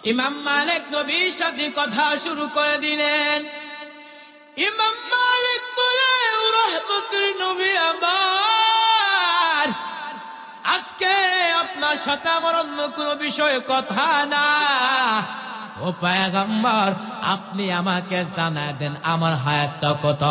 ইমাম মালিক নবীর সাথে কথা শুরু করে দিলেন। ইমাম মালিক বলে, ও রহমতের নবী আমার, আজকে আপনার সাথে আমার অন্য কোনো বিষয়ে কথা না। ও পয়গম্বর, আপনি আমাকে জানায় দেন আমার হায়াতটা কত।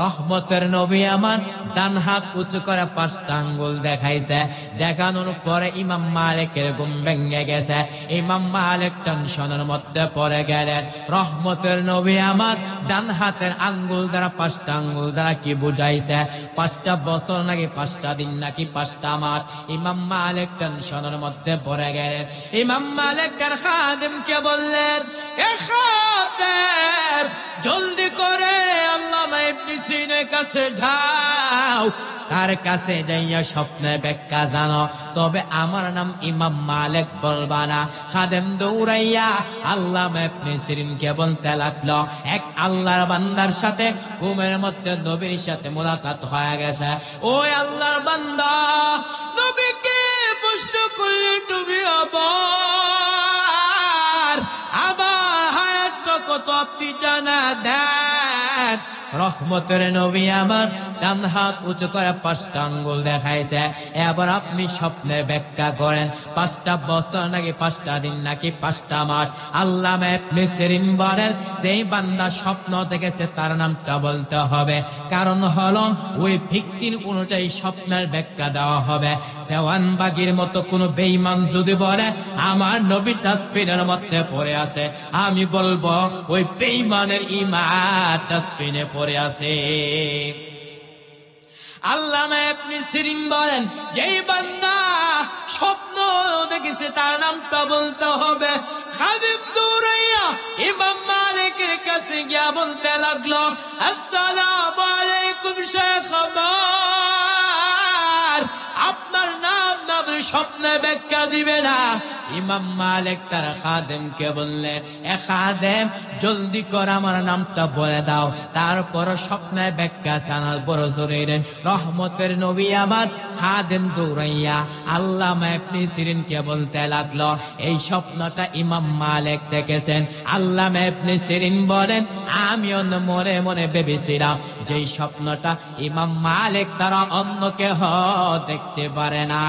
রহমতের নবী আমার ডান হাত উঁচু করে 5টা আঙ্গুল দেখাইছে। দেখানোর পরে ইমাম মালিকের ঘুম ভেঙে গেছে। ইমাম মালিক টেনশনের মধ্যে পড়ে গেলেন। রহমতের নবী আমার ডান হাতের আঙ্গুল দ্বারা 5টা আঙ্গুল দ্বারা কি বুঝাইছে? 5টা বছর নাকি 5টা দিন নাকি 5টা মাস? ইমাম মালিক টেনশনের মধ্যে পড়ে গেলেন। ইমাম মালিক তার খাদেমকে বললেন, এ খাদেম, জলদি করে আল্লামা ইবনে সিনার কাছে যাও, তার কাছে যাইয়া স্বপ্নে ব্যাখ্যা জানো, তবে আমার নাম ইমাম মালিক বলবা না। খাদেম দৌড়াইয়া আল্লামা ইবনে সিরিনকে বলতে লাগলো, এক আল্লাহর বান্দার সাথে ঘুমের মধ্যে নবীর সাথে মুলাকাত হয়ে গেছে। ওই আল্লাহর বান্দা নবীকে প্রশ্ন করলে, নবী আবার হায়াতটা কত আপনি জানা দেন? রহমতের নবী আমার ডান হাত উঁচু করে 5টা আঙ্গুল দেখাইছে। এবার আপনি স্বপ্নে ব্যাখ্যা করেন, 5টা বছর নাকি 5টা দিন নাকি 5টা মাস? আল্লামা ইবনে সিরিন বলেন, যেই বান্দা স্বপ্ন দেখেছে তার নামটা বলতে হবে, কারণ হলো ওই ভিত্তির অনুযায়ী স্বপ্নের ব্যাখ্যা দেওয়া হবে। দেওয়ানবাগির মতো কোন বেঈমান যদি বলে আমার নবী ডাস্টবিনের মধ্যে পড়ে আছে, আমি বলবো ওই বেঈমানের ঈমান ডাস্টবিনে পড়ে আছে। আল্লামা ইবনে সিরিন বলেন, যেই বান্দা স্বপ্ন দেখেছে তার নামটা বলতে হবে। খাদেম দৌড়াইয়া ইমাম মালিকের কাছে গিয়া বলতে লাগলো, আসসালামু আলাইকুম শেখ আমার, আপনার নাম না বলে স্বপ্নে ব্যাখ্যা দিবে না? ইমাম মালিক তার খাদেমকে বললেন, এ খাদেম, জলদি করে আমার নামটা বলে দাও, তারপর স্বপ্নে ব্যাখ্যা জানার পর জরুরি। রহমতের নবী আমার খাদেম দৌড়াইয়া আল্লামা ইবনে সিরিনকে বলতে লাগলো, এই স্বপ্নটা ইমাম মালিক দেখেছেন। আল্লামা ইবনে সিরিন বলেন, আমিও মনে মনে ভেবেছিলাম যে স্বপ্নটা ইমাম মালিক ছাড়া অন্য কেহ দেখতে পারে না।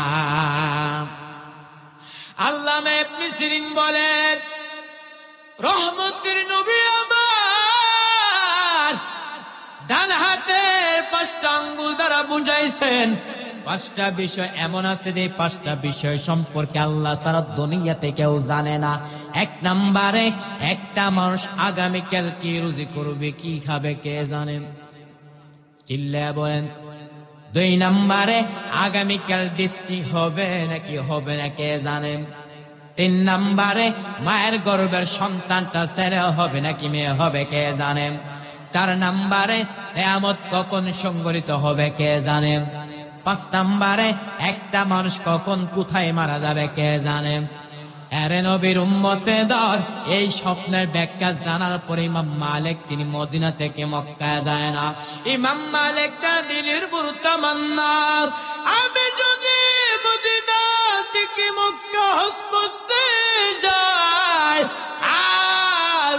আল্লামা ইবনে সিরিন বলেন, রহমতের নবী আমার ডান হাতে 5টা আঙ্গুল দ্বারা বুঝাইছেন। 5টা বিষয় এমন আছে যে 5টা বিষয় সম্পর্কে আল্লাহ ছাড়া দুনিয়াতে কেউ জানে না। 1 নম্বরে, একটা মানুষ আগামীকাল কি রুজি করবে, কি খাবে, কে জানেন? চিল্লায়া বলেন। 2 নম্বরে, আগামীকাল বৃষ্টি হবে নাকি হবে না, কে জানেন? 3 নম্বরে, মায়ের গর্ভের সন্তানটা ছেলে হবে নাকি মেয়ে হবে, কে জানেন? 4 নম্বরে, কিয়ামত কখন সংঘটিত হবে, কে জানেন? 5 নম্বরে, একটা মানুষ কখন কোথায় মারা যাবে, কে জানেন? আরে নবীর উম্মতে দর, এই স্বপ্নের ব্যাখ্যা জানার পরে ইমাম মালিক তিনি মদিনা থেকে মক্কায় যায় না। ইমাম মালিক তার দিলের পুরো তামান্না, আমি যদি মদিনা থেকে মক্কা হজ করতে যাই, আর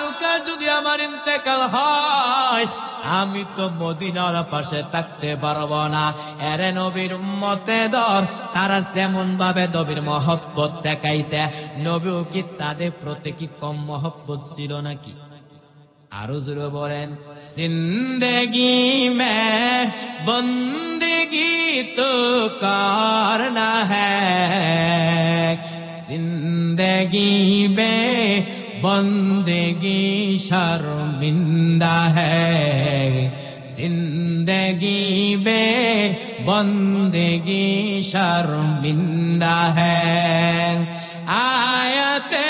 যদি আমার ইন্তেকাল হয়, আমি তো মদিনার পাশে থাকতে পারবো না। এরে নবীর উম্মতে দর, তারা যেমন ভাবে নবীর মহব্বত দেখাইছে, নবীও কি তাদের প্রতি কি কম মহব্বত ছিল নাকি? আরো জোরে বলেন, জিন্দেগি মে বন্দেগি তো করনা হ্যায়, জিন্দেগি বে बंदगी शर्मिंदा है, जिंदगी में बंदगी शर्मिंदा है। आयते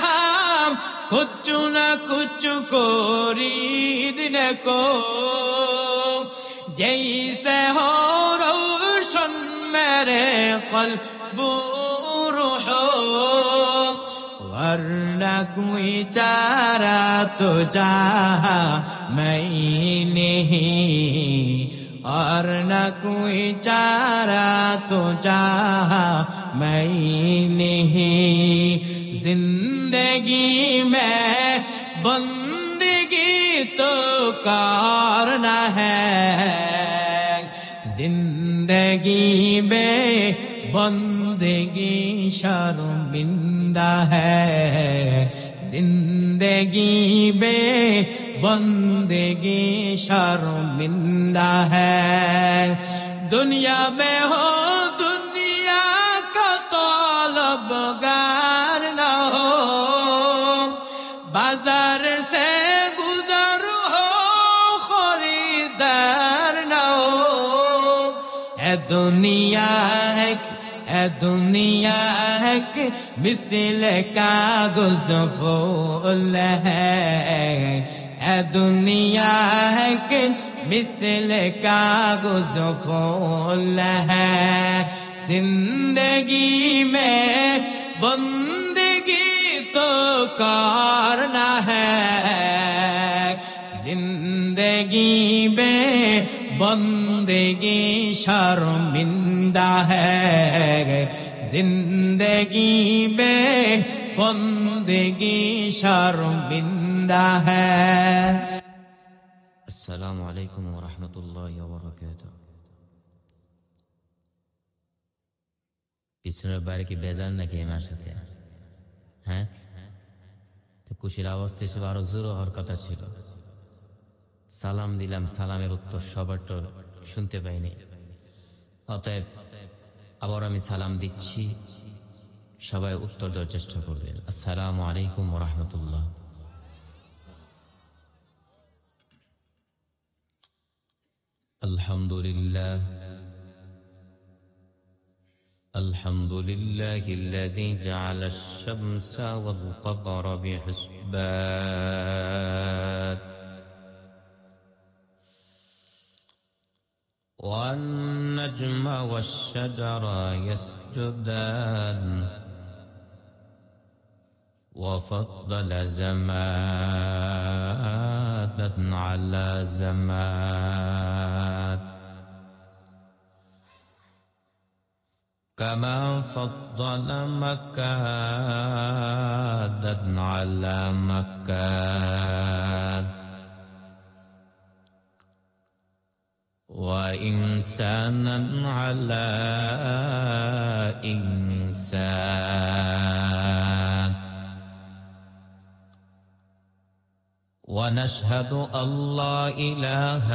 हम कुछ न कुछ खरीदने को, जैसे हो रोशन मेरे क़ल्ब रूह, वरना कोई चारा तो चाहा मैं नहीं, और न कोई चारा तो चाहा मैं नहीं। जिंदगी में बंदगी तो करना है, जिंदगी में बंदगी शर्मिंदा है, जिंदगी में बंदगी शर्मिंदा है। दुनिया में हो दुनिया का तलबगार न हो, बाजार से गुजर हो खरीदार न हो। ए दुनिया एक मिसल कागज फूल है, ए दुनिया एक मिसल कागज फूल है। जिंदगी में बंदगी तो करना है, जिंदगी में बंदगी शर्मिंदा है, जिंदगी में बंदगी शर्मिंदा है। अस्सलामु अलैकुम व रहमतुल्लाहि व बाराकातुहू। পিছনের বাইরে কি বেজান নাকি আমার সাথে? হ্যাঁ, তো খুশির অবস্থা হিসেবে আরো জোরে হওয়ার কথা ছিল। সালাম দিলাম, সালামের উত্তর সবার তো শুনতে পাইনি। অতএব আবার আমি সালাম দিচ্ছি, সবাই উত্তর দেওয়ার চেষ্টা করবেন। আসসালামু আলাইকুম ওয়া রাহমাতুল্লাহ। আলহামদুলিল্লাহ الحمد لله الذي جعل الشمس والقمر بحسبان والنجم والشجر يسجدان وفضل زمانا على زمان كما فضل مكانا على مكان وإنسانا على إنسان ونشهد أن لا إله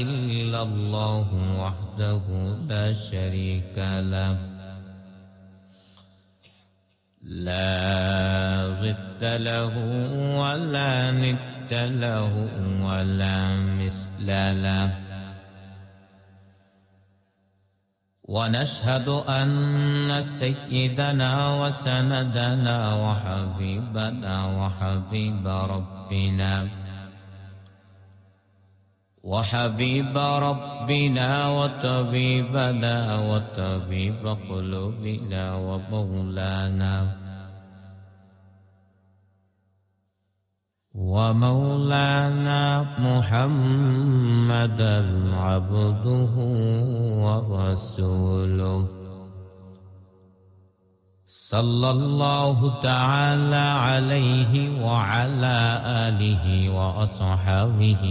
إلا الله وحده لا شريك له لا ضد له ولا ند له ولا مثل له ونشهد أن سيدنا وسندنا وحبيبنا وحبيب ربنا وطبيبنا وطبيب قلوبنا ومولانا محمدا عبده ورسوله صلى الله تعالى عليه وعلى آله وأصحابه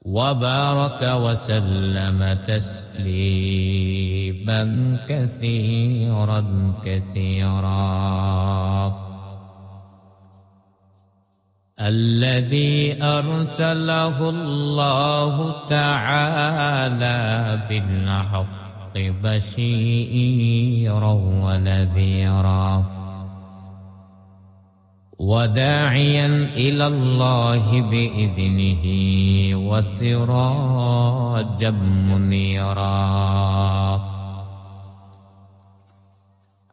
وبارك وسلم تسليما كثيرا الذي أرسله الله تعالى بالحق بشيرا ونذيرا وداعيا إلى الله بإذنه وسراجا منيرا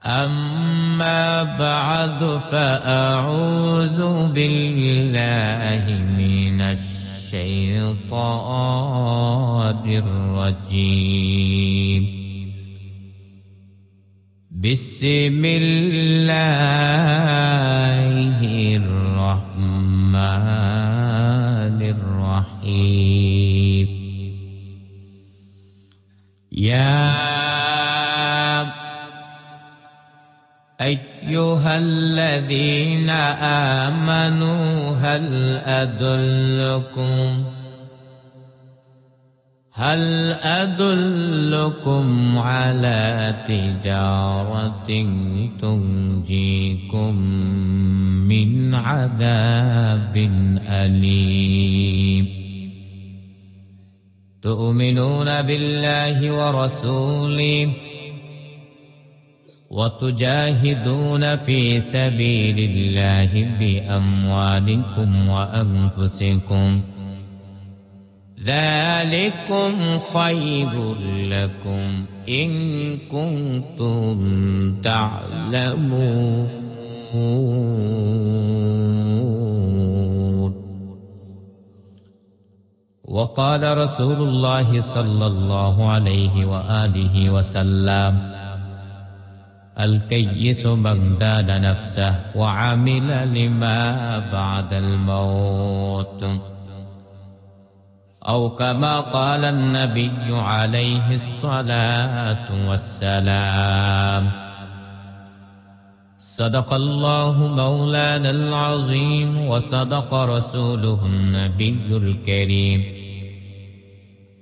أما بعد فأعوذ بالله من الشيطان الرجيم بسم الله الرحمن الرحيم أيها الذين آمنوا هل أدلكم على تجارة تنجيكم من عذاب أليم تؤمنون بالله ورسوله وتجاهدون في سبيل الله بأموالكم وأنفسكم ذلكم خير لكم إن كنتم تعلمون وقال رسول الله صلى الله عليه وآله وسلم الكيس من دان نفسه وعمل لما بعد الموت أو كما قال النبي عليه الصلاة والسلام صدق الله مولانا العظيم وصدق رسوله النبي الكريم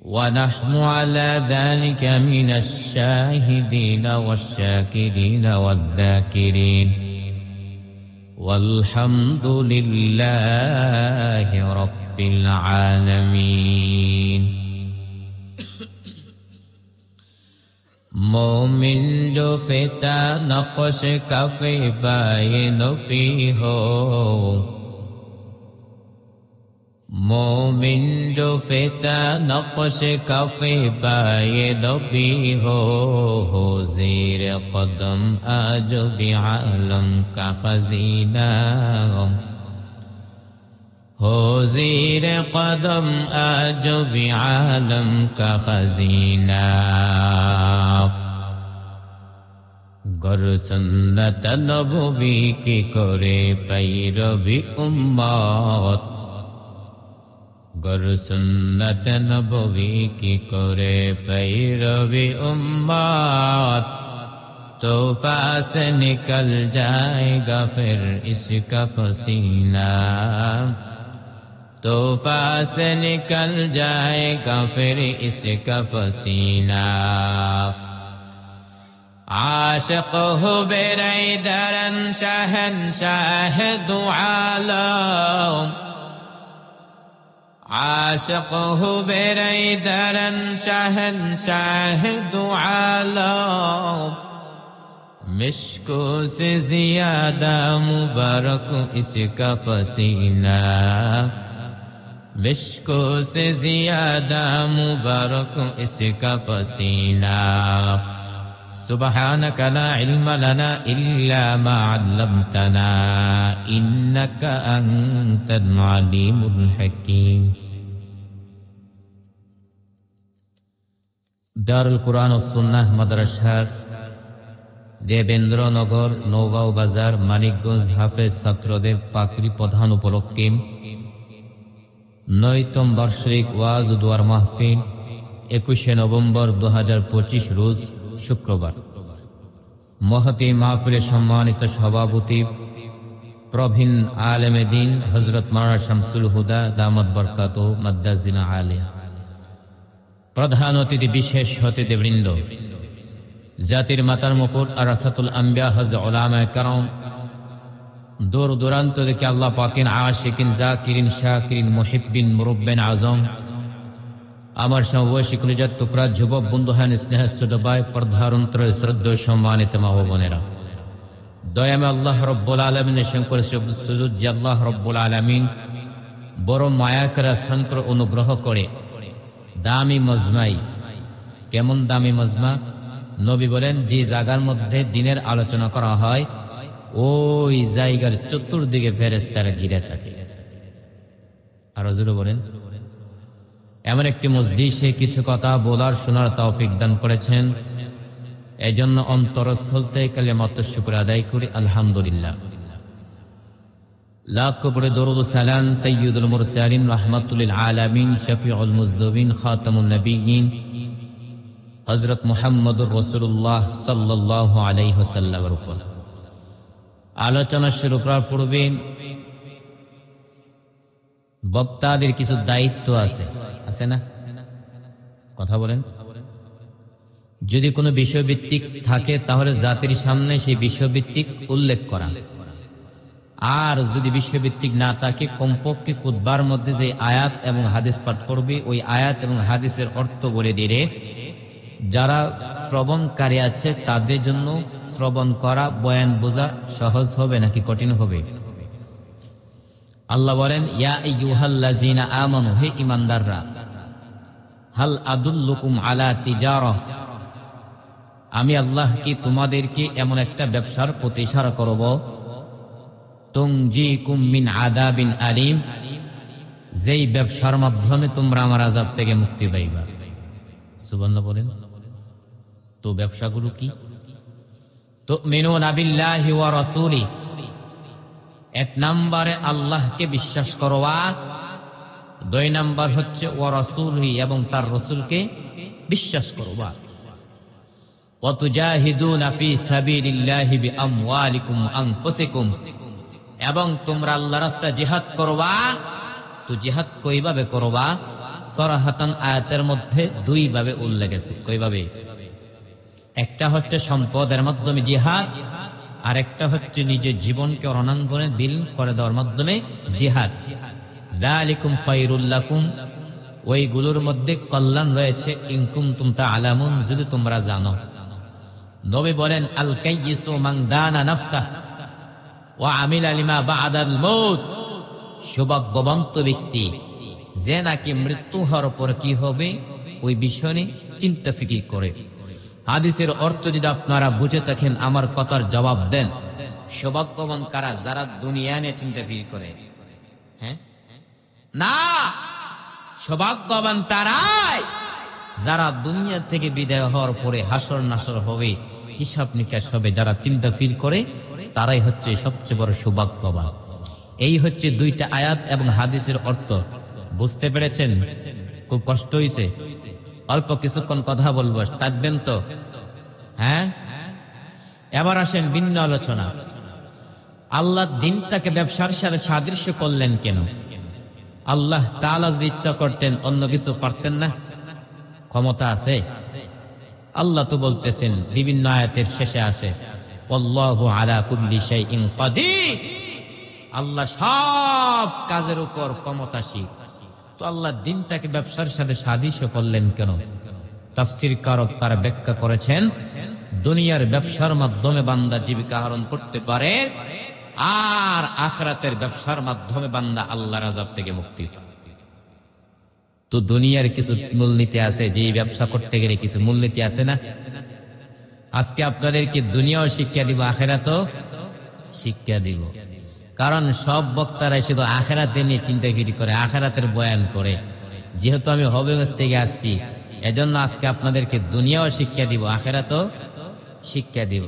ونحن على ذلك من الشاهدين والشاكرين والذاكرين والحمد لله رب العالمين मोमिन जो फेता नक्श कफे बाए नबी हो मोमिन जो फेता नक्श कफे बाए नबी हो ज़ेर कदम आज भी आलम का खजीना हो ज़ेर कदम आज भी आलम का खजीना गर सुन्नत नबवी की करे पैरवी उम्मत गर सुन्नत नबवी की करे पैरवी उम्मत तोहफा से निकल जाएगा फिर इसका पसीना तोहफा से निकल जाएगा फिर इसका पसीना आशिक हो बेरैदरन शहंशाह दो आलम आशिक हो बेरैदरन शहंशाह दो आलम मिश्को से ज्यादा मुबारक इसका पसीना मिश्को से ज्यादा मुबारक इसका पसीना सुबहानक ला इल्म लना इल्ला मा अल्लमतना इन्नका अंतल अलीमुल हकीम दारुल कुरान ও সুন্নাহ মাদ্রাসার দেবেন্দ্রনগর নওগাঁও বাজার মানিকগঞ্জ হাফেজ ছাত্রদের পাকড়ি প্রধান উপলক্ষে ৯তম বার্ষিক ওয়াজ ও দোয়ার মাহফিল ২১শে নভেম্বর ২০২৫ রোজ শুক্রবার মহতি মাহফিলের সম্মানিত সভাপতি প্রবীণ আলেমে দ্বীন হযরত মাওলানা শামসুল হুদা দামাত বরকাতুহু মাদ্দাজিনা আলিয়া প্রধান অতিথি বিশেষ অতিথিবৃন্দ জাতির মাতার মুকুট আরাসাতুল আম্বিয়া হযরত উলামায়ে কেরাম দূর দূরান্ত থেকে আল্লাহ পাকের আশিকিন জাকিরিন শাকিরিন মুহিব্বিন মুরব্বিন আজম আমার সমবয়সী কলিজার টুকরা যুবক বন্ধুহান স্নেহ ছোট ভাই পর্দারন্তর শ্রদ্ধেয় সম্মানিত মা ও বোনেরা দয়াময় আল্লাহ রব্বুল আলামিনের শঙ্কর সুজুদ যে আল্লাহ রব্বুল আলামিন বড় মায়া করে শঙ্কর অনুগ্রহ করে দামি মজমাই কেমন দামি মজমা নবী বলেন যে জায়গার মধ্যে দ্বীনের আলোচনা করা হয় ওই জায়গার চতুর্দিকে ফেরেশতারা ঘিরে থাকে আর হুজুর বলেন এমন একটি মজলিসে কিছু কথা বলার শোনার তৌফিক দান করেছেন এজন্য অন্তরস্থল থেকে কালিমাত শুকর আদায় করি আলহামদুলিল্লাহ লাখ কোটি দরুদ ও সালাম সাইয়্যিদুল মুরসালিন রাহমাতুল লিল আলামিন শফিউল মুজদবিন খাতামুন নবিয়্যিন হযরত মুহাম্মদুর রাসূলুল্লাহ সাল্লাল্লাহু আলাইহি ওয়াসাল্লামের উপর আলোচনা শুরু করার পূর্বে বক্তাদের কিছু দায়িত্ব আছে না? কথা বলেন। যদি কোনো বিষয়ভিত্তিক থাকে তাহলে জাতির সামনে সেই বিষয়ভিত্তিক উল্লেখ করা, আর যদি বিষয়ভিত্তিক না থাকে কমপক্ষে খুতবার মধ্যে যে আয়াত এবং হাদিস পাঠ করবে ওই আয়াত এবং হাদিসের অর্থ বলে দিলে যারা শ্রবণকারী আছে তাদের জন্য শ্রবণ করা, বয়ান বোঝা সহজ হবে নাকি কঠিন হবে? আল্লাহ বলেন, ইয়া আইয়ুহাল্লাযীনা আমানু, হে ঈমানদাররা, হাল আদুল্লুকুম আলা তিজারা, আমি আল্লাহ কি তোমাদেরকে এমন একটা ব্যবসার প্রতি ইশারা করব, তুনজিকুম মিন আযাবিন আলীম, যেই ব্যবসার মাধ্যমে তোমরা আমার আযাব থেকে মুক্তি পাইবা। সুবহানাল্লাহ বলেন। তো ব্যবসাগুলো কি? তুমিনুনা বিল্লাহি ওয়া রাসূলি, এক নম্বরে আল্লাহকে বিশ্বাস করবা, দুই নম্বর হচ্ছে ওয়া রাসূলি, এবং তার রাসূলকে বিশ্বাস করবা। ওয়া তুজাহিদুনা ফি সাবিলিল্লাহি বিআমওয়ালিকুম ওয়া আনফুসিকুম, এবং তোমরা আল্লাহর রাস্তায় জিহাদ করবা। তো জিহাদ কইভাবে করবা? সরাহাতান আয়াতের মধ্যে দুই ভাবে উল্লেখ আছে। কইভাবে? একটা হচ্ছে সম্পদের মাধ্যমে জিহাদ, আর একটা হচ্ছে নিজের জীবনকে রণাঙ্গনে বিলীন করে দেওয়ার মাধ্যমে জিহাদ। যালিকুম খায়রুল লাকুম, ওইগুলোর মধ্যে কল্যাণ রয়েছে, ইন কুনতুম তা'লামুন, যদি তোমরা জানো। নবী বলেন, আল কাইয়িসু মান দানা নাফসাহ ওয়া আমিলা লিমা বা'দাল মাউত, সৌভাগ্যবন্ত ব্যক্তি যে নাকি মৃত্যু হওয়ার পর কি হবে ওই বিষয় নিয়ে চিন্তা ফিকির করে। হাদিসের অর্থ যদি আপনারা বুঝে থাকেন আমার কথার জবাব দেন। সৌভাগ্যবান কারা? যারা দুনিয়া নিয়ে চিন্তা ফিকির করে। হ্যাঁ না, সৌভাগ্যবান তারাই যারা দুনিয়া থেকে বিদায় হওয়ার পরে হাসর নাসর হবে, হিসাব নিকাশ হবে, যারা চিন্তা ফির করে তারাই হচ্ছে সবচেয়ে বড় সৌভাগ্যবান। এই হচ্ছে দুইটা আয়াত এবং হাদিসের অর্থ। বুঝতে পেরেছেন? খুব কষ্ট হয়েছে? অল্প কিছুক্ষণ কথা বলবো, থাকবেন তো? হ্যাঁ, এবার আসেন ভিন্ন আলোচনা। আল্লাহ দিনটাকে ব্যবসার সাথে সাদৃশ্য করলেন কেন? আল্লাহ তাআলা যদি ইচ্ছা করতেন অন্য কিছু পারতেন না? ক্ষমতা আছে। আল্লাহ তো বলতেছেন বিভিন্ন আয়াতের শেষে আসে, আল্লাহু আলা কুল্লি শাইইন কাদির, আল্লাহ সব কাজের উপর ক্ষমতাশীল। তো আল্লাহ দিনটাকে ব্যবসার সাথে সাদৃশ্য করলেন কেন? তাফসীরকারক তারা ব্যাখ্যা করেছেন, দুনিয়ার ব্যবসার মাধ্যমে বান্দা জীবিকা আহরণ করতে পারে, আর আখিরাতের ব্যবসার মাধ্যমে বান্দা আল্লাহর আযাব থেকে মুক্তি পায়। তো দুনিয়ার কিছু মূলনীতি আছে, যে ব্যবসা করতে গেলে কিছু মূলনীতি আছে না? আজকে আপনাদেরকে দুনিয়াও শিক্ষা দিব, আখিরাতও শিক্ষা দিব। কারণ সব বক্তারা শুধু আখিরাতে নিয়ে চিন্তাফিরি করে, আখিরাতের বয়ান করে। যেহেতু আমি হবিগঞ্জ থেকে আসছি, এজন্য আজকে আপনাদেরকে দুনিয়াও শিক্ষা দিব, আখিরাতও শিক্ষা দিব।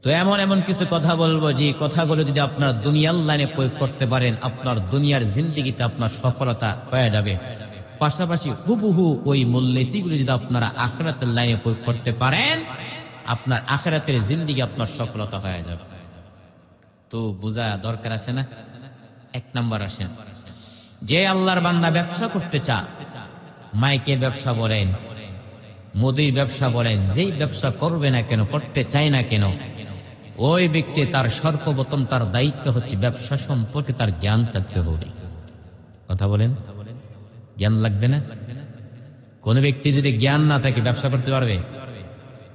তো এমন এমন কিছু কথা বলবো যে কথাগুলো যদি আপনার দুনিয়ার লাইনে প্রয়োগ করতে পারেন, আপনার দুনিয়ার জিন্দেগিতে আপনার সফলতা হয়ে যাবে। পাশাপাশি হুবহু ওই মূলনীতিগুলো যদি আপনারা আখিরাতের লাইনে প্রয়োগ করতে পারেন, আপনার আখিরাতের জিন্দেগি আপনার সফলতা হয়ে যাবে। তো বোঝা দরকার আছে না? এক নাম্বার আসেন, যে আল্লাহর বান্দা ব্যবসা করতে চা, মাইকের ব্যবসা বলেন, মুদির ব্যবসা বলেন, যেই ব্যবসা করবে না কেন, করতে চায় না কেন, ওই ব্যক্তি তার সর্বপ্রথম তার দায়িত্ব হচ্ছে ব্যবসা সম্পর্কে তার জ্ঞান থাকতে হবে। কথা বলেন, জ্ঞান লাগবে না? কোন ব্যক্তি যদি জ্ঞান না থাকে ব্যবসা করতে পারবে?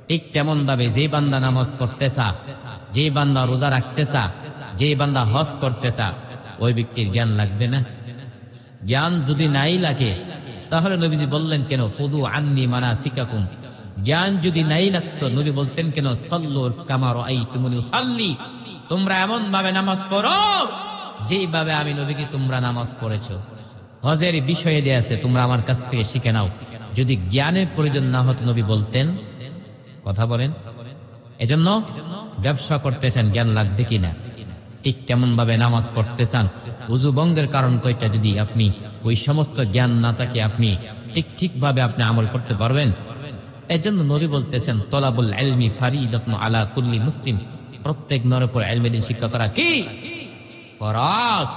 ঠিক তেমন ভাবে যে বান্দা নামাজ পড়তে চা, যে বান্দা রোজা রাখতে চা, যে বান্দা হজ করতে চা, ওই ব্যক্তির জ্ঞান লাগবে না? জ্ঞান যদি নাই লাগে তাহলে নবীজি বললেন কেন, খুযু আন্নী মানাসিকাকুম, জ্ঞান যদি নাই লাগতো নবী বলতেন কেন, সাল্লু কামা রাআইতুমুনি উসাল্লি, তোমরা এমন ভাবে নামাজ পড়ো যেইভাবে আমি নবীকে তোমরা নামাজ পড়েছো। হজের বিষয়ে দেয়া আছে, তোমরা আমার কাছ থেকে শিখে নাও। যদি জ্ঞানের প্রয়োজন না হতো নবী বলতেন? কথা বলেন। এজন্য ব্যবসা করতে চান, জ্ঞান লাগবে কিনা? ঠিক কেমন ভাবে নামাজ পড়তে চান, উযু ভঙ্গের কারণ কয়টা, যদি আপনি ওই সমস্ত জ্ঞান না থাকে আপনি ঠিক ভাবে আপনি আমল করতে পারবেন? এজন্য নবী বলতেছেন, তলাবুল ইলমি ফারিদাতুন আলা কুল্লি মুসলিম, প্রত্যেক নরের উপর ইলমে দ্বীন শিক্ষা করা কি ফরজ।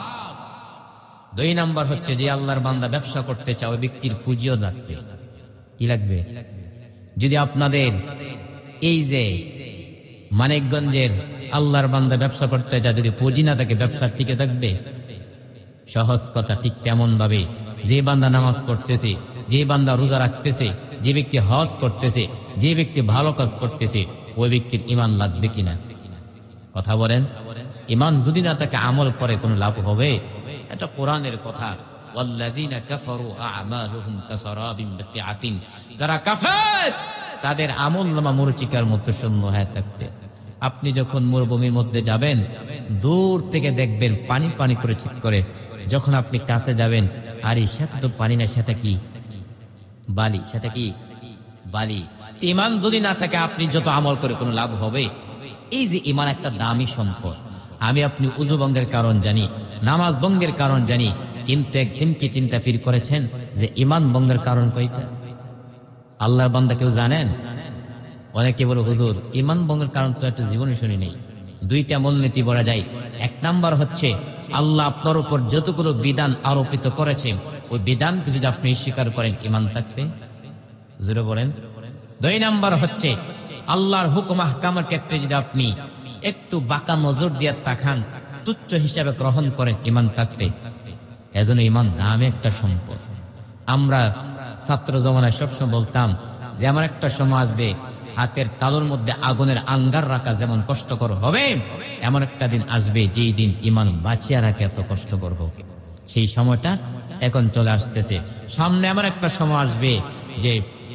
2 নাম্বার হচ্ছে যে আল্লাহর বান্দা ব্যবসা করতে চায় ওই ব্যক্তির পুঁজিও লাগবে। কি লাগবে? যদি আপনাদের এই যে মানিকগঞ্জের আল্লাহর বান্দা ব্যবসা করতে চায়, যদি পুঁজি না থাকে ব্যবসা টিকে থাকবে? সহজ কথা, ঠিক তেমন ভাবে যে বান্দা নামাজ পড়তেছে, যে বান্দা রোজা রাখতেছে, যে ব্যক্তি হজ করতেছে, যে ব্যক্তি ভালো কাজ করতেছে, ওই ব্যক্তির ঈমান লাগবে কিনা? কথা বলেন। ঈমান যদি না থাকে আমল করে কোনো লাভ হবে? এটা কোরআনের কথা। ওয়াল্লাযীনা কাফারু আ'মালুহুম কাসারাবিন বিকিআতিন, যারা কাফের তাদের আমলনামা মরুচিকার মতো শূন্য হয়ে থাকবে। আপনি যখন মরুভূমির মধ্যে যাবেন, দূর থেকে দেখবেন পানি পানি করে চিৎ করে। যখন আপনি কাছে যাবেন, আরে সেটা তো পানি না, সেটা কি? বালি। সেটা কি? বালি। ঈমান যদি না থাকে আপনি যত আমল করে কোনো লাভ হবে? এই যে ঈমান একটা দামি সম্পদ। আমি আপনি উযু ভঙ্গের কারণ জানি, নামাজ ভঙ্গের কারণ জানি, কিন্তু একদিন কি চিন্তা ফির করেছেন যে ঈমান ভঙ্গের কারণ কয়টা? আল্লাহর বান্দা কেউ জানেন? অনেকে বলে হুজুর ঈমান ভঙ্গের কারণ তো একটা জীবনে শুনি নেই। 2টা মূলনীতি বলা যায়। 1 নাম্বার হচ্ছে আল্লাহ আপনার উপর যতগুলো বিধান আরোপিত করেছে ওই বিধানকে যদি আপনি স্বীকার করেন ঈমান থাকবে? জোরে বলেন। 2 নাম্বার হচ্ছে আল্লাহর হুকুম আহকামের ক্ষেত্রে যদি আপনি একটু বাঁকা নজর দিয়ে তাকান, তুচ্ছ হিসাবে গ্রহণ করেন, ঈমান থাকবে। এজন্য ঈমান দামি একটা সম্পদ। আমরা ছাত্র জমানায় সবসময় বলতাম যে আমার একটা সময় আসবে হাতের তালুর মধ্যে আগুনের আঙ্গার রাখা যেমন কষ্টকর হবে, এমন একটা দিন আসবে যেই দিন ঈমান বাঁচিয়ে রাখা এত কষ্টকর হবে। সেই সময়টা এখন চলে আসতেছে। সামনে এমন একটা সময় আসবে যে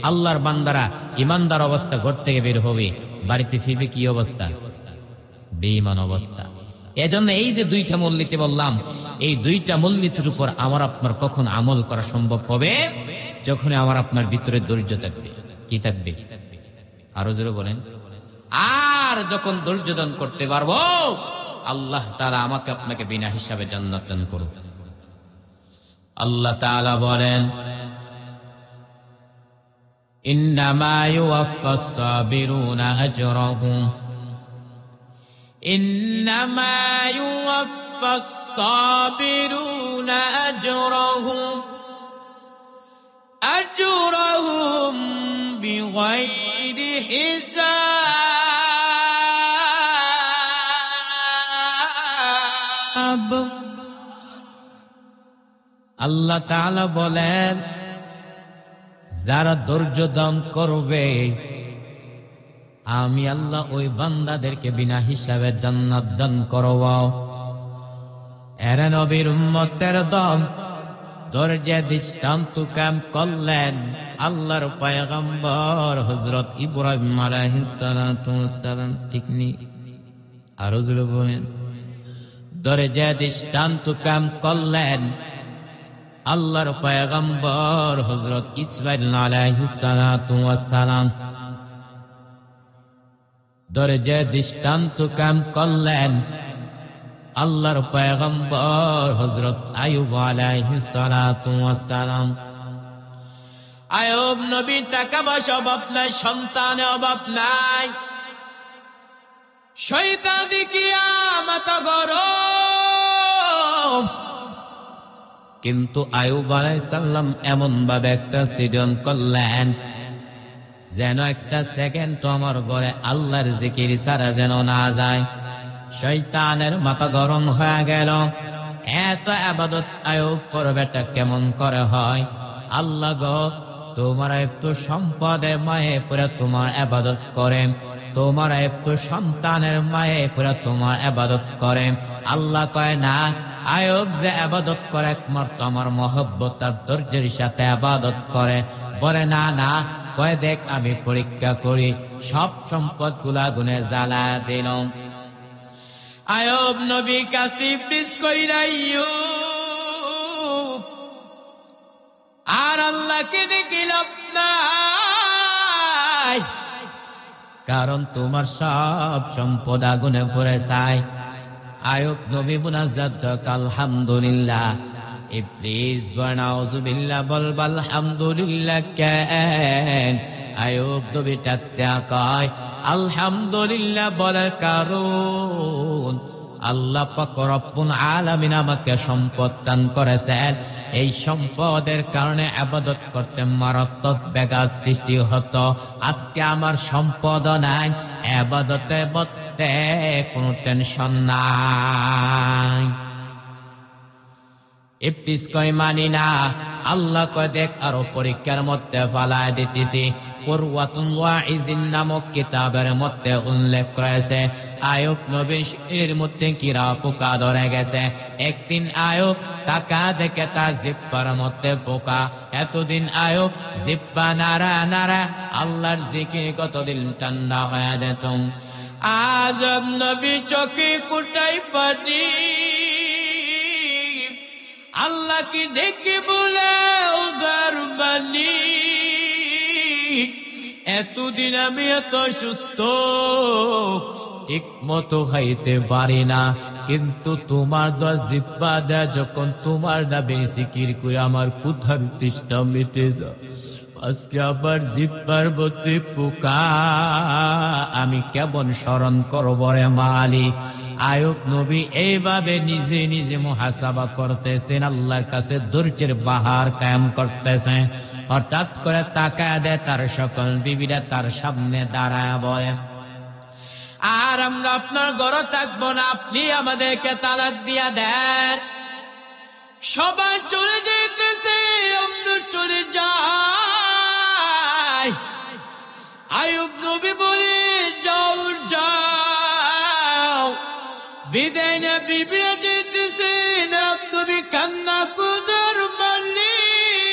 আল্লাহর বান্দারা ঈমানদার অবস্থা ঘর থেকে বের হবে, বাড়িতে ফিরবে কি অবস্থা? বেঈমান অবস্থা। এজন্য এই যে 2টা মূলনীতি বললাম, এই 2টা মূলনীতির উপর আমার আপনার কখন আমল করা সম্ভব হবে? যখন আমার আপনার ভিতরে ধৈর্য থাকবে। কি থাকবে? আরো জোরে বলেন। আর যখন ধৈর্য দান করতে পারবো, আল্লাহ তাআলা আমাকে আপনাকে বিনা হিসাবে জান্নাত দান করুন। আল্লাহ তাআলা বলেন, ইন্নামা ইউওয়াফাস সাবিরুনা আজরাহুম, ইন্নামা ইউওয়াফাস সাবিরুনা আজরাহুম বিগাইরি হিসাব। আল্লাহ তাআলা বলেন, যারা ধৈর্য ধারণ করবে আমি আল্লাহ ওই বান্দাদেরকে বিনা হিসাবে জান্নাত দান করব। এরা নবীর উম্মতের দল ধৈর্যে দৃষ্টান্ত কায়েম করলেন আল্লাহর পয়গম্বর হযরত ইব্রাহিম আলাইহিস সালাতু ওয়াস সালাম। ঠিক নি? আরো জোরে বলেন। ধৈর্যে দৃষ্টান্ত কায়েম করলেন আল্লাহর পয়গম্বর হযরত ইসমাঈল আলাইহিস সালাতু ওয়াস সালাম। ধৈর্যে দৃষ্টান্ত কায়েম করলেন আল্লাহর পয়গম্বর হযরত আইয়ুব আলাইহিস সালাতু ওয়াস সালাম। আইয়ুব নবী টাকা পয়সা অভাব নাই, সন্তানের অভাব নাই, শয়তান দেখিয়া মাথা গরম। কিন্তু আইয়ুব আলাইহিস সালাম এমন ভাবে একটা সৃজন করলেন যেন একটা সেকেন্ড তো আমার ঘরে আল্লাহর জিকির ছাড়া যেন না যায়। শয়তানের মাথা গরম হয়ে গেল। এত ইবাদত আইয়ুব করবেটা কেমন করে হয়? আল্লাহ গো, তোমার একটু সম্পদের মায়ে পড়ে তোমার ইবাদত করে, তোমার একটু সন্তানের মায়ে পড়ে তোমার ইবাদত করে। আল্লাহ কয় না, আইয়ুব যে ইবাদত করে একমাত্র আমার মহব্বত আর ধৈর্যের সাথে ইবাদত করে। বলে না না, কয় দেখ আমি পরীক্ষা করি, সব সম্পদ গুলা গুনে জ্বালা দিল। আইয়ুব নবী কাছে পিস কইরা আইয়ুব আর আল্লাহকে ডেকে লাভ নাই, কারণ তোমার সব সম্পদ আগুনে পুড়ে যায়। আইয়ুব নবী মুনাজ্জাত আলহামদুলিল্লাহ। প্লিজ নাউযুবিল্লাহ বলবা আলহামদুলিল্লাহ কেন? আইয়ুব নবী ডাকতে কয়, আলহামদুলিল্লাহ বলার কারণ আল্লাহ পাক রব্বুল আলামিন আমাকে সম্পদ দান করেছেন। এই সম্পদের কারণে ইবাদত করতে মারাত্মক ব্যাঘাত সৃষ্টি হতো। আজকে আমার সম্পদ নাই, ইবাদতের মধ্যে কোনো টেনশন নাই। ইবলিস কয় মানি না, আল্লাহ কয় দেখ আরো পরীক্ষার মধ্যে ফালায় দিতেছি। কুরওয়াতুল ওয়াইজিন নামক কিতাবের মধ্যে উল্লেখ রয়েছে আয়ুব নবীর শরীরের মধ্যে কিরা পোকা ধরে গেছে। একদিন আয়ুব তাকা দেখে তার জিহ্বার মধ্যে পোকা। এতদিন আয়ুব জিহ্বা নাড়া নাড়া আল্লাহর জিকির কতদিন ঠান্ডা হয়ে যেত। আজব নবী চোখে কুটাই পানি, আল্লাহ কি ডেকে বলে উদার বাণী। এতদিন আমি এত সুস্থ, ঠিক মতো খাইতে পারি না, কিন্তু তোমার দোয়া জিহ্বা দেয় যখন তোমার নামে জিকির করে আমার ক্ষুধার তৃষ্ণা মিটে যায়। আজকে আবার জিহ্বার মধ্যে পোকা, আমি কেমন স্মরণ করব রে মালিক। আয়ুব নবী এইভাবে নিজে নিজে মুহাসাবা করতেছেন, আল্লাহর কাছে ধৈর্যের বাহার কায়েম করতেছেন। হঠাৎ করে তাকায় দেয় তার সকল বিবিরা তার সামনে দাঁড়ায় বলে, আর আমরা আপনার ঘরে থাকবো না, আপনি আমাদেরকে তালাক দিয়া দেন। সবাই চলে যেতেছে, আমরা চলে যাই। আয়ুব নবী বলে যাও যাও, বিদায় না বিবিরা যেতেছেন। নবী কান্না কুদার মালিক,